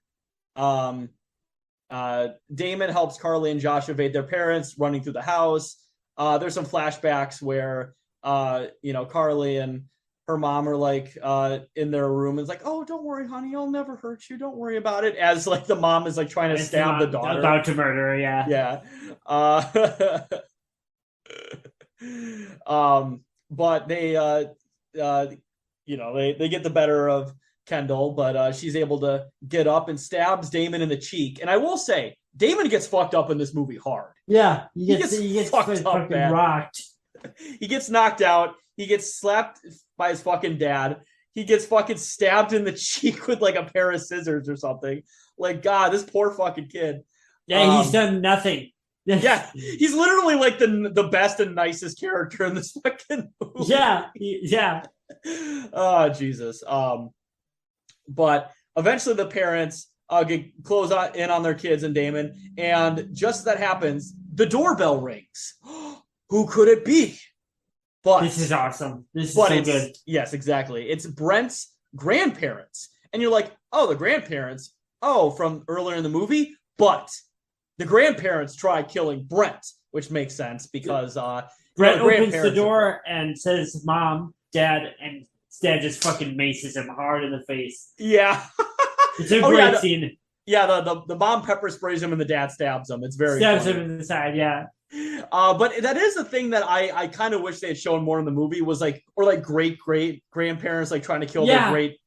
Damon helps Carly and Josh evade their parents, running through the house. There's some flashbacks where Carly and her mom are like in their room. It's like, oh, don't worry, honey, I'll never hurt you. Don't worry about it. As like the mom is like trying to stab the daughter, about to murder her. Yeah. But they they get the better of Kendall, but she's able to get up and stabs Damon in the cheek. And I will say, Damon gets fucked up in this movie hard. Yeah, he gets fucked up, man. Rocked. He gets knocked out. He gets slapped by his fucking dad. He gets fucking stabbed in the cheek with like a pair of scissors or something. Like, God, this poor fucking kid. Yeah, he's done nothing. Yeah, he's literally like the best and nicest character in this fucking movie. Yeah. Oh, Jesus. But eventually the parents close in on their kids and Damon, and just as that happens, the doorbell rings. Who could it be? But this is awesome. This is so good. Yes, exactly. It's Brent's grandparents. And you're like, oh, the grandparents? Oh, from earlier in the movie? But the grandparents try killing Brent, which makes sense because Brent opens the door and says, Mom, Dad, and Dad just fucking maces him hard in the face. Yeah. It's a great scene. Yeah, the mom pepper sprays him and the dad stabs him. It's very stabs funny. him in the side, yeah. But that is the thing that I kind of wish they had shown more in the movie was like, or like great grandparents like trying to kill the great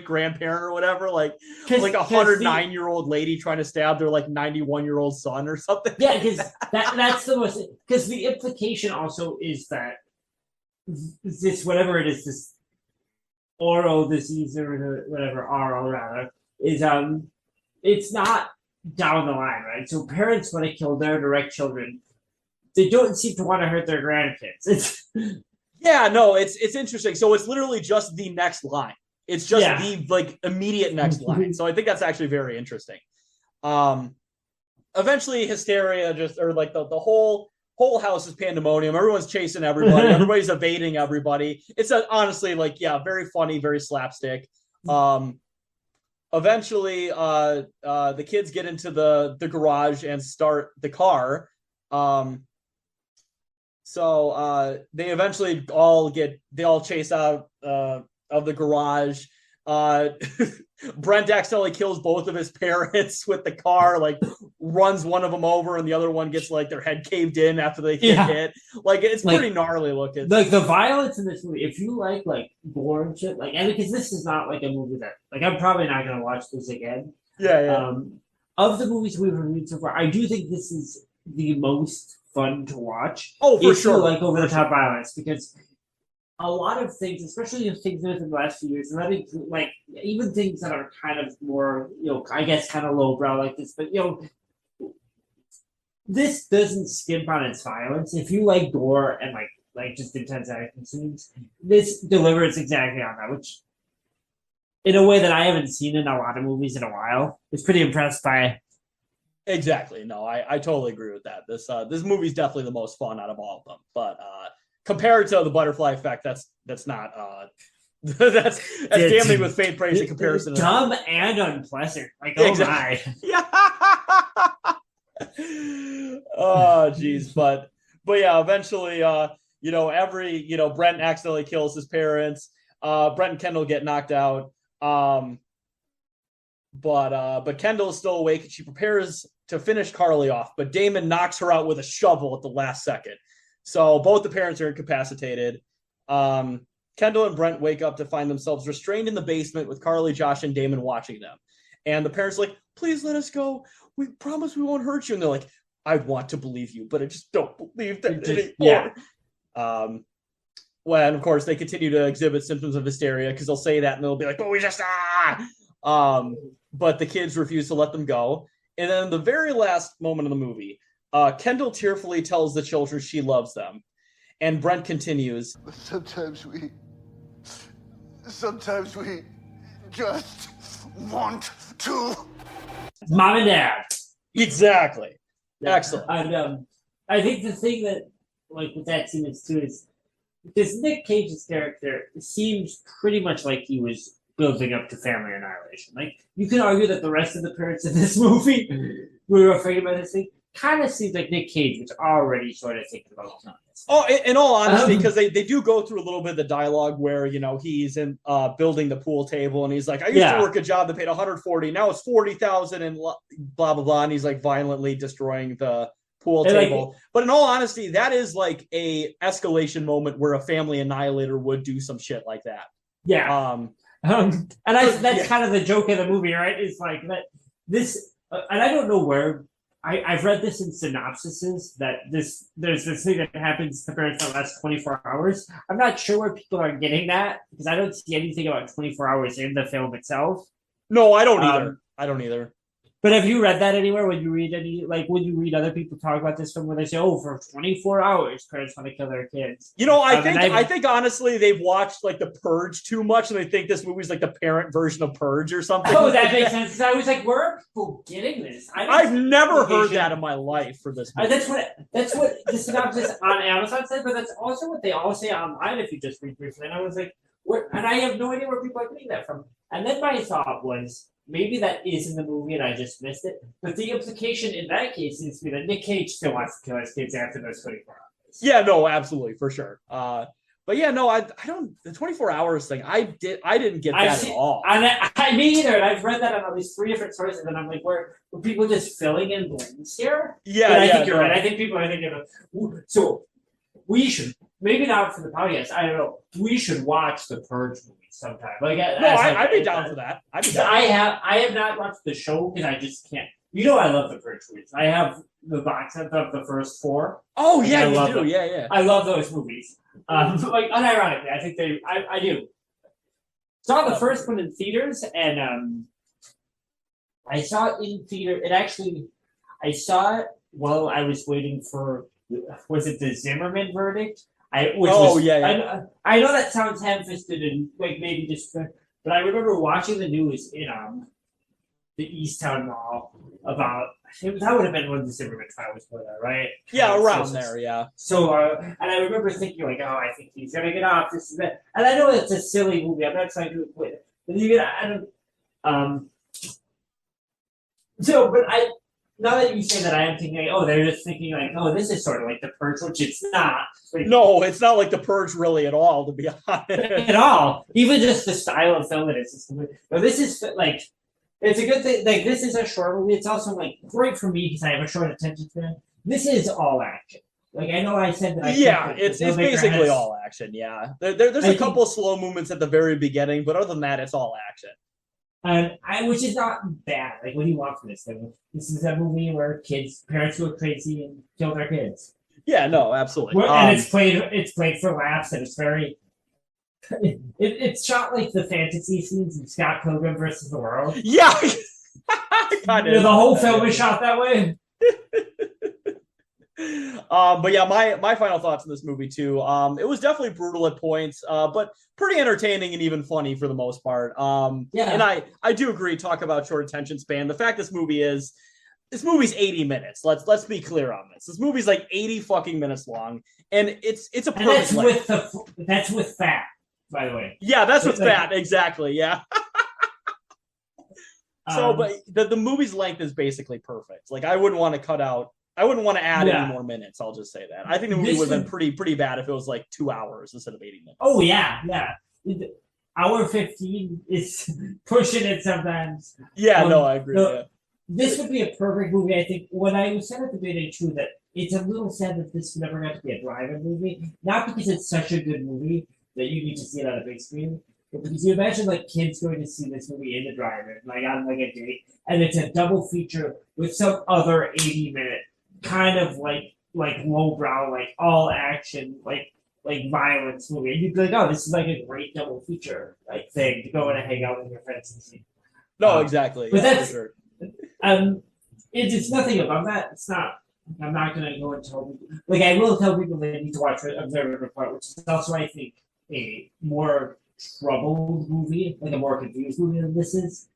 grandparent or whatever, like a 109-year-old lady trying to stab their like 91-year-old son or something. Yeah, because that's the most, because the implication also is that this whatever it is, this oral disease or whatever, oral rather, is it's not down the line, right? So parents want to kill their direct children. They don't seem to want to hurt their grandkids. It's interesting. So it's literally just the next line. It's just the like immediate next line. So I think that's actually very interesting. Eventually hysteria the whole house is pandemonium. Everyone's chasing everybody. Everybody's evading everybody. It's honestly very funny, very slapstick. Eventually, the kids get into the garage and start the car. So they eventually all chase out of the garage. Brent accidentally kills both of his parents with the car, like runs one of them over, and the other one gets like their head caved in after they get hit. Like it's pretty gnarly looking. Like the violence in this movie, if you like gore and shit, and because this is not like a movie that I'm probably not gonna watch this again. Yeah. Of the movies we've reviewed so far, I do think this is the most fun to watch. Oh, for sure. You like over the top violence, because a lot of things, especially in things within the last few years, and that includes like even things that are kind of more, I guess kind of lowbrow like this, but this doesn't skimp on its violence. If you like gore and like just intense action scenes, this delivers exactly on that, which in a way that I haven't seen in a lot of movies in a while. It's pretty impressed by. Exactly. No, I totally agree with that. This movie's definitely the most fun out of all of them, but compared to the Butterfly Effect, that's not that's damning with faint praise in comparison. Dumb and unpleasant. Like, oh my. Yeah. Oh geez, but yeah, eventually Brent accidentally kills his parents. Brent and Kendall get knocked out. But Kendall is still awake and she prepares to finish Carly off, but Damon knocks her out with a shovel at the last second. So both the parents are incapacitated. Kendall and Brent wake up to find themselves restrained in the basement with Carly, Josh, and Damon watching them. And the parents are like, please let us go. We promise we won't hurt you. And they're like, I want to believe you, but I just don't believe that anymore. Yeah. When, of course, they continue to exhibit symptoms of hysteria because they'll say that and they'll be like, but we just, but the kids refuse to let them go. And then the very last moment of the movie, Kendall tearfully tells the children she loves them. And Brent continues, But sometimes we just want to. Mom and Dad. exactly. Yeah. Excellent. And I think the thing that, like, with that scene is too is because Nick Cage's character seems pretty much like he was building up to family annihilation. Like, you can argue that the rest of the parents in this movie who were afraid about this thing kind of seems like Nick Cage was already sort of thinking about killing this. Oh, in all honesty, because they do go through a little bit of the dialogue where, you know, he's in building the pool table and he's like, I used to work a job that paid $140, now it's $40,000 and blah, blah, blah. And he's like violently destroying the pool table. But in all honesty, that is like a escalation moment where a family annihilator would do some shit like that. Yeah. And that's kind of the joke of the movie, right? It's like that this, and I don't know where. I've read this in synopsises that there's this thing that happens to parents that lasts 24 hours. I'm not sure where people are getting that because I don't see anything about 24 hours in the film itself. No, I don't either. I don't either. But have you read that anywhere? When you read when you read other people talk about this film where they say, "Oh, for 24 hours, parents want to kill their kids." You know, I think honestly they've watched like The Purge too much, and they think this movie's like the parent version of Purge or something. Oh, that makes sense. I was like, where are people getting this? I've never heard that in my life for this movie. That's what the synopsis on Amazon said, but that's also what they all say online if you just read briefly. And I was like, where? And I have no idea where people are getting that from. And then my thought was, maybe that is in the movie and I just missed it. But the implication in that case seems to be that Nick Cage still wants to kill his kids after those 24 hours. Yeah, no, absolutely, for sure. But yeah, no, I don't. The 24 hours thing, I didn't get that at all. I me either. And I've read that on at least 3 different sources, and I'm like, were people just filling in blanks here? Yeah, but I think you're right. I think people are thinking of. So we should, maybe not for the podcast. I don't know. We should watch the Purge movie sometime. I'd be down for that. I have not watched the show because I just can't. You know, I love the Purge movies. I have the box set of the first 4. Oh yeah, you do. Them. Yeah. I love those movies. Like unironically, I think I do. Saw the first one in theaters, and I saw it in theater. I saw it while I was waiting for. Was it the Zimmerman verdict? I know that sounds ham-fisted and like maybe just, but I remember watching the news in the Easttown Mall about that would have been when the Zimmerman trial was put out, right? Yeah, around there, yeah. So, and I remember thinking like, oh, I think he's gonna get off. This is that, and I know it's a silly movie. I'm not trying to quit it, but now that you say that, I am thinking, like, oh, they're just thinking like, oh, this is sort of like the Purge, which it's not. Like, no, it's not like the Purge really at all, to be honest. At all. Even just the style of film it is. But this is like, it's a good thing. Like, this is a short movie. It's also like great for me because I have a short attention span. This is all action. Like, I know I said that. It's basically all action. Yeah, there's a couple slow movements at the very beginning, but other than that, it's all action. Which is not bad. Like, what do you want from this thing? This is a movie where parents go crazy and kill their kids. Yeah, no, absolutely. And it's played for laughs, and it's very. It's shot like the fantasy scenes in Scott Pilgrim versus the World. Yeah, kind of. The whole film is shot that way. But yeah, my final thoughts on this movie too. It was definitely brutal at points, but pretty entertaining and even funny for the most part. And I do agree. Talk about short attention span. The fact this movie's 80 minutes. Let's be clear on this. This movie's like 80 fucking minutes long, and it's a perfect length. That's with fat, by the way. Yeah, that's with fat. Exactly. Yeah. So, but the movie's length is basically perfect. Like, I wouldn't want to add any more minutes. I'll just say that. I think the movie would have been pretty bad if it was like 2 hours instead of 80 minutes. Oh yeah. Hour 15 is pushing it sometimes. Yeah, no, I agree. Yeah. This would be a perfect movie. I think when I said at the beginning too that it's a little sad that this never got to be a drive-in movie. Not because it's such a good movie that you need to see it on a big screen, Because you imagine like kids going to see this movie in the drive-in, like on like a date, and it's a double feature with some other 80-minute kind of like lowbrow, like all action, like violence movie, and you'd be like, oh, this is like a great double feature like thing to go and hang out with your friends and see. No, exactly. But yeah, that's for sure. It's nothing about that. It's not. I'm not gonna go and tell people. Like I will tell people they need to watch Observer Report, which is also I think a more troubled movie, like a more confused movie than this is.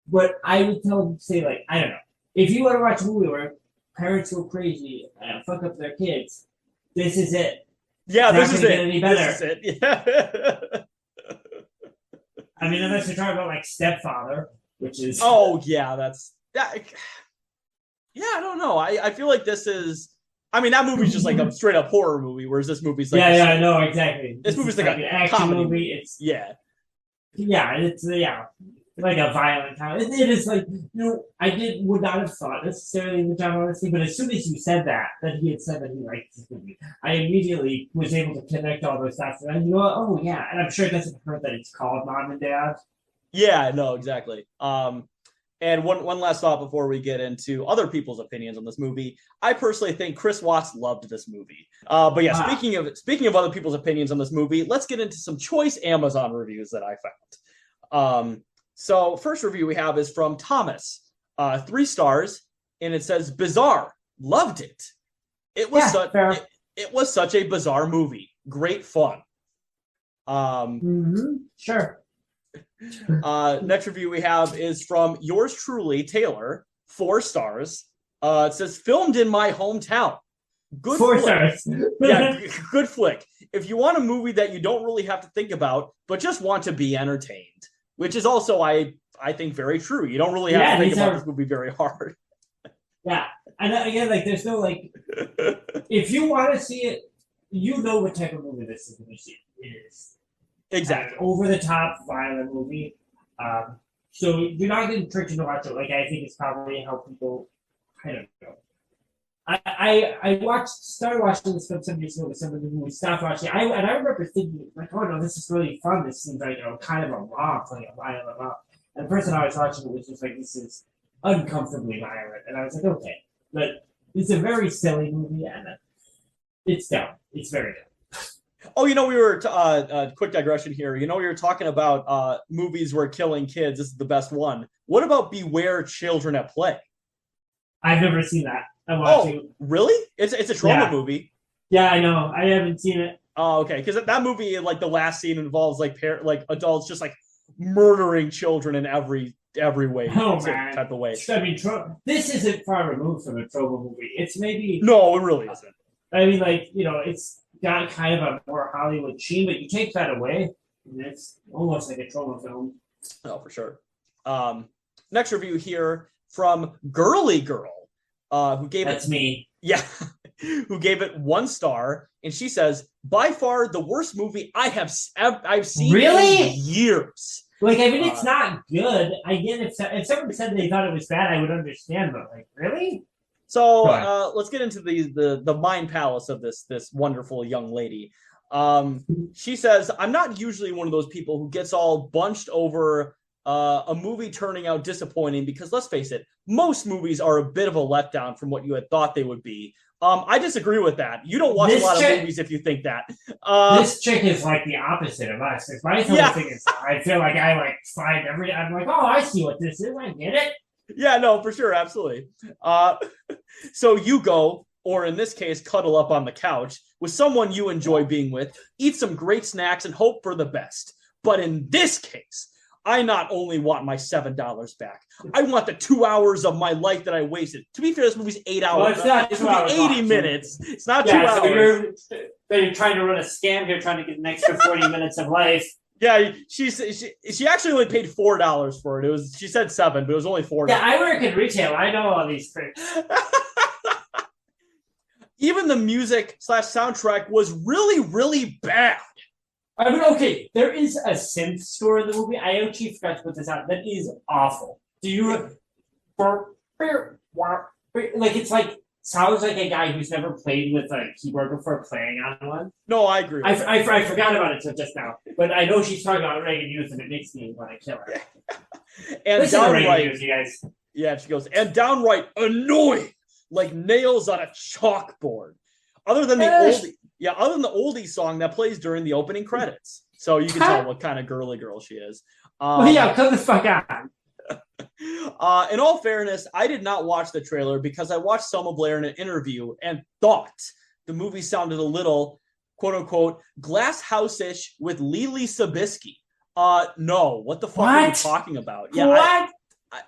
But I would tell them, say like, I don't know, if you want to watch a movie where parents go crazy and fuck up their kids, this is it. Yeah, It's this is not it. gonna get any better. This is it. Yeah. I mean, unless you're talking about like Stepfather, which is Oh yeah, that's that. Yeah, I don't know. I feel like this is. I mean, that movie's just like a straight up horror movie, whereas this movie's like yeah, I know exactly. This movie's is like an a action comedy movie. It's yeah. it's like a violent comedy. It is like I would not have thought necessarily the John Honesty, but as soon as you said that he had said that he liked this movie, I immediately was able to connect all those dots. And you know what? Oh yeah, and I'm sure it doesn't hurt that it's called Mom and Dad. Yeah, no, exactly. And one last thought before we get into other people's opinions on this movie. I personally think Chris Watts loved this movie. But yeah, speaking of other people's opinions on this movie, let's get into some choice Amazon reviews that I found. So first review we have is from Thomas, 3 stars, and it says bizarre, loved it. It was such a bizarre movie, great fun. Sure. Next review we have is from yours truly, Taylor, 4 stars. It says filmed in my hometown. Good 4 flick. stars. Yeah, good flick. If you want a movie that you don't really have to think about, but just want to be entertained, which is also I think very true. You don't really have to think about this movie very hard. Yeah, and again, like there's no like, if you want to see it, you know what type of movie this is going to see. It is. Exactly. Over the top violent movie. So you're not getting tricked into watch it. Like I think it's probably how people. I don't know. I started watching this film some years ago with somebody who stopped watching. I remember thinking like, oh no, this is really fun. This seems like kind of a romp, like a violent romp. And the person I was watching it was just like, this is uncomfortably violent, and I was like, okay, but it's a very silly movie, and it's dumb. It's very dumb. Oh, we were quick digression here. We were talking about movies where killing kids. This is the best one. What about Beware Children at Play? I've never seen that. I'm watching. Oh, really? It's a trauma movie. Yeah, I know. I haven't seen it. Oh, okay. Because that movie, like the last scene involves like adults just like murdering children in every way. Oh man, type of way. I mean, this isn't far removed from a trauma movie. It's maybe no, it really isn't. I mean, like it's got kind of a more Hollywood sheen, but you take that away, and it's almost like a trauma film. Oh, for sure. Next review here from Girly Girl, who gave That's me. Yeah, who gave it 1 star, and she says, by far the worst movie I've seen really? in years. Like, I mean, it's not good. I get if someone said they thought it was bad, I would understand, but like, really? So let's get into the mind palace of this wonderful young lady. She says, I'm not usually one of those people who gets all bunched over a movie turning out disappointing because, let's face it, most movies are a bit of a letdown from what you had thought they would be. I disagree with that. You don't watch a lot of movies if you think that. This chick is like the opposite of us. If my thing is, I feel like I find I'm like, oh, I see what this is. I get it. Yeah, no, for sure, absolutely. So you go, or in this case, cuddle up on the couch with someone you enjoy being with, eat some great snacks, and hope for the best. But in this case, I not only want my $7 back, I want the 2 hours of my life that I wasted. To be fair, this movie's 8 hours. Well, it's not 2 hours. 80 minutes. It's not 2 hours. So you're trying to run a scam here, trying to get an extra 40 minutes of life. Yeah, she actually only paid $4 for it. She said $7, but it was only $4. Yeah, I work in retail. I know all these tricks. Even the music / soundtrack was really, really bad. I mean, okay, there is a synth score in the movie. I actually forgot to put this out. That is awful. Do you like? It's like sounds like a guy who's never played with a keyboard before playing on one. No, I agree. I forgot about it until just now, but I know she's talking about Reagan Youth, and it makes me want to kill her. And Listen to Reagan downright, Youth, you guys. yeah, she goes, and downright annoying, like nails on a chalkboard. Other than the oldie song that plays during the opening credits, so you can tell what kind of girly girl she is. Yeah, come the fuck on. In all fairness, I did not watch the trailer because I watched Selma Blair in an interview and thought the movie sounded a little, quote unquote, glass house-ish with Lily Sobieski. No, what the fuck are you talking about? Yeah, what?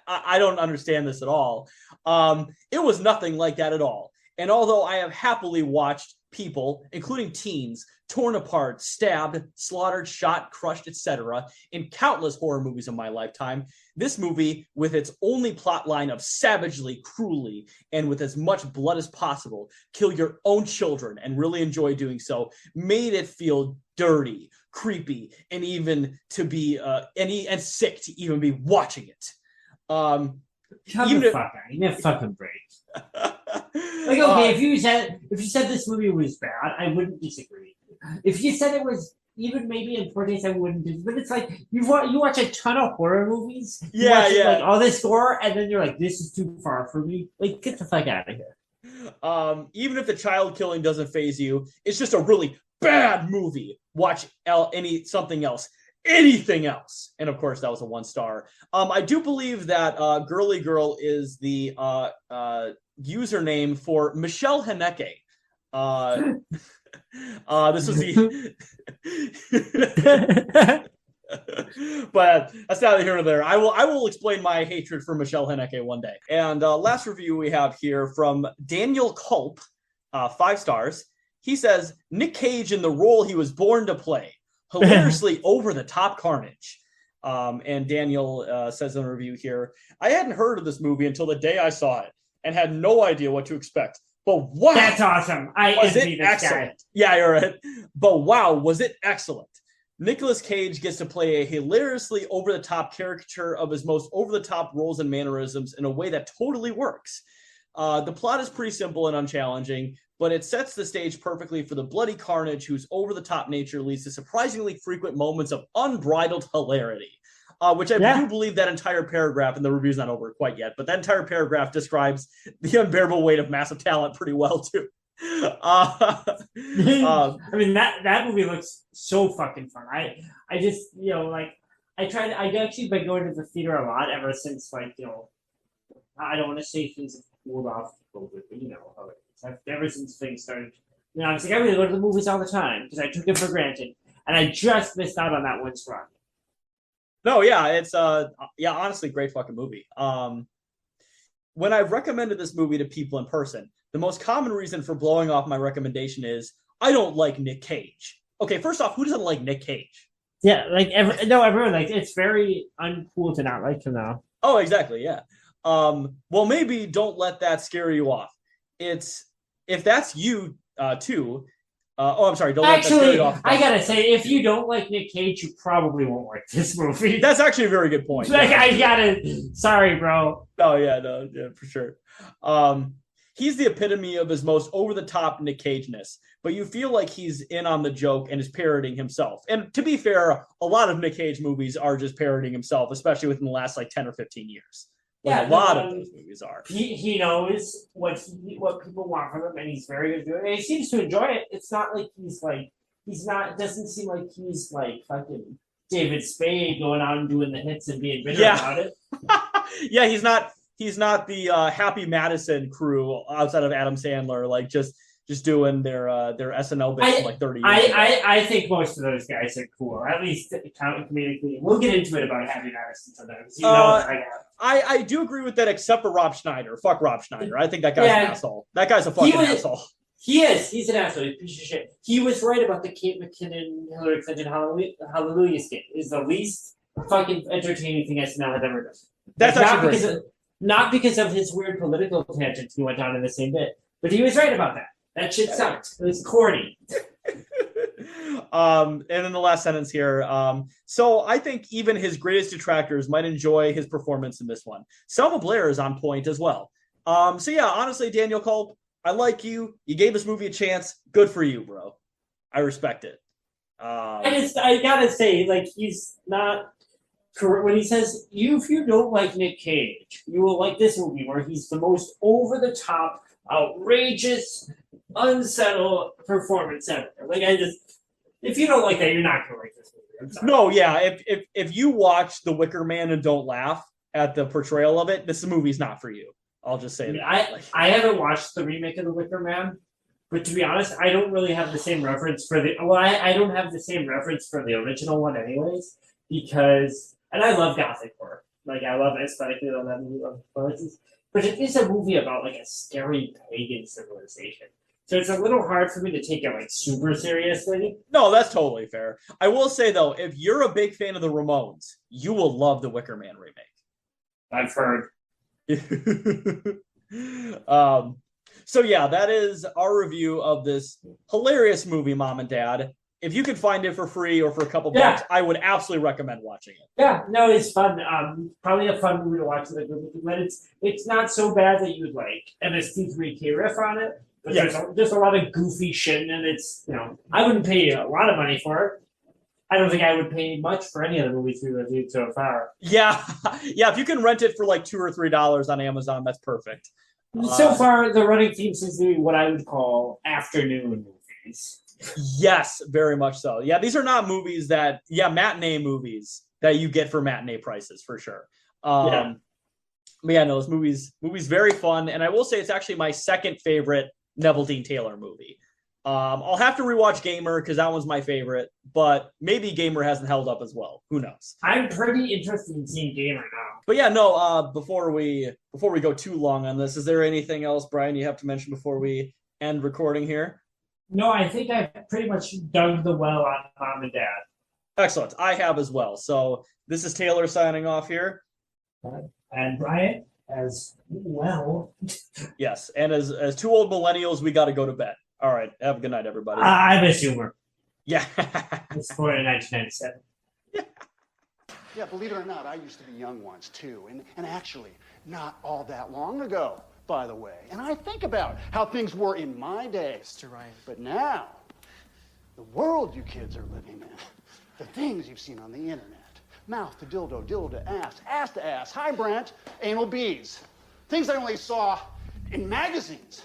I don't understand this at all. It was nothing like that at all. And although I have happily watched people, including teens, torn apart, stabbed, slaughtered, shot, crushed, etc., in countless horror movies of my lifetime, this movie, with its only plot line of savagely, cruelly, and with as much blood as possible, kill your own children and really enjoy doing so, made it feel dirty, creepy, and even to be and sick to even be watching it. Come the fuck on, you need a fucking break. Like, okay, if you said this movie was bad, I wouldn't disagree. If you said it was even maybe in poor taste, I wouldn't disagree. But it's like you watch a ton of horror movies, like all this gore, and then you're like, this is too far for me. Like, get the fuck out of here. Even if the child killing doesn't faze you, it's just a really bad movie. Watch something else. Anything else. And of course, that was a 1 star. I do believe that Girly Girl is the username for Michelle Haneke. This was the but that's neither here nor there. I will explain my hatred for Michelle Haneke one day. And last review we have here from Daniel Culp, 5 stars. He says, Nick Cage in the role he was born to play. Hilariously over-the-top carnage. And Daniel says in a review here, I hadn't heard of this movie until the day I saw it and had no idea what to expect. But wow. That's awesome. I envy this guy. Yeah, you're right. But wow, was it excellent. Nicolas Cage gets to play a hilariously over-the-top caricature of his most over-the-top roles and mannerisms in a way that totally works. The plot is pretty simple and unchallenging, but it sets the stage perfectly for the bloody carnage whose over-the-top nature leads to surprisingly frequent moments of unbridled hilarity, which I do believe that entire paragraph, and the review's not over quite yet, but that entire paragraph describes the unbearable weight of massive talent pretty well, too. I mean, that movie looks so fucking fun. I just, I actually been going to the theater a lot ever since, I don't want to say things have cooled off COVID, but you know how it is. Ever since things started, I was like, I really go to the movies all the time because I took it for granted, and I just missed out on that one run. No, yeah, it's honestly, great fucking movie. When I've recommended this movie to people in person, the most common reason for blowing off my recommendation is I don't like Nick Cage. Okay, first off, who doesn't like Nick Cage? Yeah, everyone likes it. It's very uncool to not like him now. Oh, exactly, yeah. Well, maybe don't let that scare you off. If that's you too. I'm sorry. Don't let that scare you off. I gotta say, if you don't like Nick Cage, you probably won't like this movie. That's actually a very good point. Sorry, bro. Oh yeah, no, yeah, for sure. He's the epitome of his most over-the-top Nick Cage-ness, but you feel like he's in on the joke and is parodying himself. And to be fair, a lot of Nick Cage movies are just parodying himself, especially within the last 10 or 15 years. A lot of those movies are. He knows what people want from him, and he's very good at it. He seems to enjoy it. It's not like doesn't seem like he's like fucking David Spade going out and doing the hits and being bitter about it. Yeah, he's not the Happy Madison crew outside of Adam Sandler, just doing their SNL bits from 30 years ago. I think most of those guys are cool, at least comedically. We'll get into it about Happy Madison sometimes. I do agree with that, except for Rob Schneider. Fuck Rob Schneider. I think that guy's an asshole. That guy's a fucking asshole. He is. He's an asshole. He's a piece of shit. He was right about the Kate McKinnon, Hillary Clinton Hallelujah skit. Is the least fucking entertaining thing SNL had ever done. That's actually great. Not because of his weird political tangents he went on in the same bit, but he was right about that. That shit sucked. It was corny. And then the last sentence here. So I think even his greatest detractors might enjoy his performance in this one. Selma Blair is on point as well. So yeah, honestly, Daniel Culp, I like you. You gave this movie a chance. Good for you, bro. I respect it. I gotta say, like, he's not correct when he says, if you don't like Nick Cage, you will like this movie where he's the most over the top, outrageous, unsettled performance ever. Like, if you don't like that, you're not gonna like this movie. No, yeah. If you watch The Wicker Man and don't laugh at the portrayal of it, this movie's not for you. I'll just say that. I haven't watched the remake of The Wicker Man, but to be honest, I don't really have the same reference for the. Well, I don't have the same reference for the original one, anyways, because and I love gothic horror. Like I love aesthetically, I love that movie, love performances. But it is a movie about like a scary pagan civilization. So it's a little hard for me to take it like super seriously. No, that's totally fair. I will say though, if you're a big fan of the Ramones, you will love the Wicker Man remake. I've heard. So yeah, that is our review of this hilarious movie, Mom and Dad. If you could find it for free or for a couple bucks, I would absolutely recommend watching it. Yeah, no, it's fun. Probably a fun movie to watch with a group of people. But it's not so bad that you would like MST3K riff on it. But there's just a lot of goofy shit, and it's I wouldn't pay a lot of money for it. I don't think I would pay much for any of the movies we reviewed so far. Yeah, yeah. If you can rent it for like $2 or $3 on Amazon, that's perfect. So far, the running theme seems to be what I would call afternoon movies. Yes, very much so. Yeah, these are not movies that, matinee movies that you get for matinee prices for sure. But yeah, no, this movie's very fun, and I will say it's actually my second favorite Neville Dean Taylor movie. I'll have to rewatch Gamer because that one's my favorite, but maybe Gamer hasn't held up as well. Who knows? I'm pretty interested in seeing Gamer now. But yeah, no. Before we go too long on this, is there anything else, Brian, you have to mention before we end recording here? No, I think I've pretty much dug the well on Mom and Dad. Excellent. I have as well. So this is Taylor signing off here. And Brian as well. Yes, and as two old millennials, we got to go to bed. All right. Have a good night, everybody. I'm a humor. Yeah. It's born in 1997. Yeah, believe it or not, I used to be young once, too. And actually, not all that long ago, by the way. And I think about how things were in my day. Mr. Ryan. But now, the world you kids are living in, the things you've seen on the internet, mouth to dildo, dildo to ass to ass, hi Brent, anal beads. Things I only saw in magazines.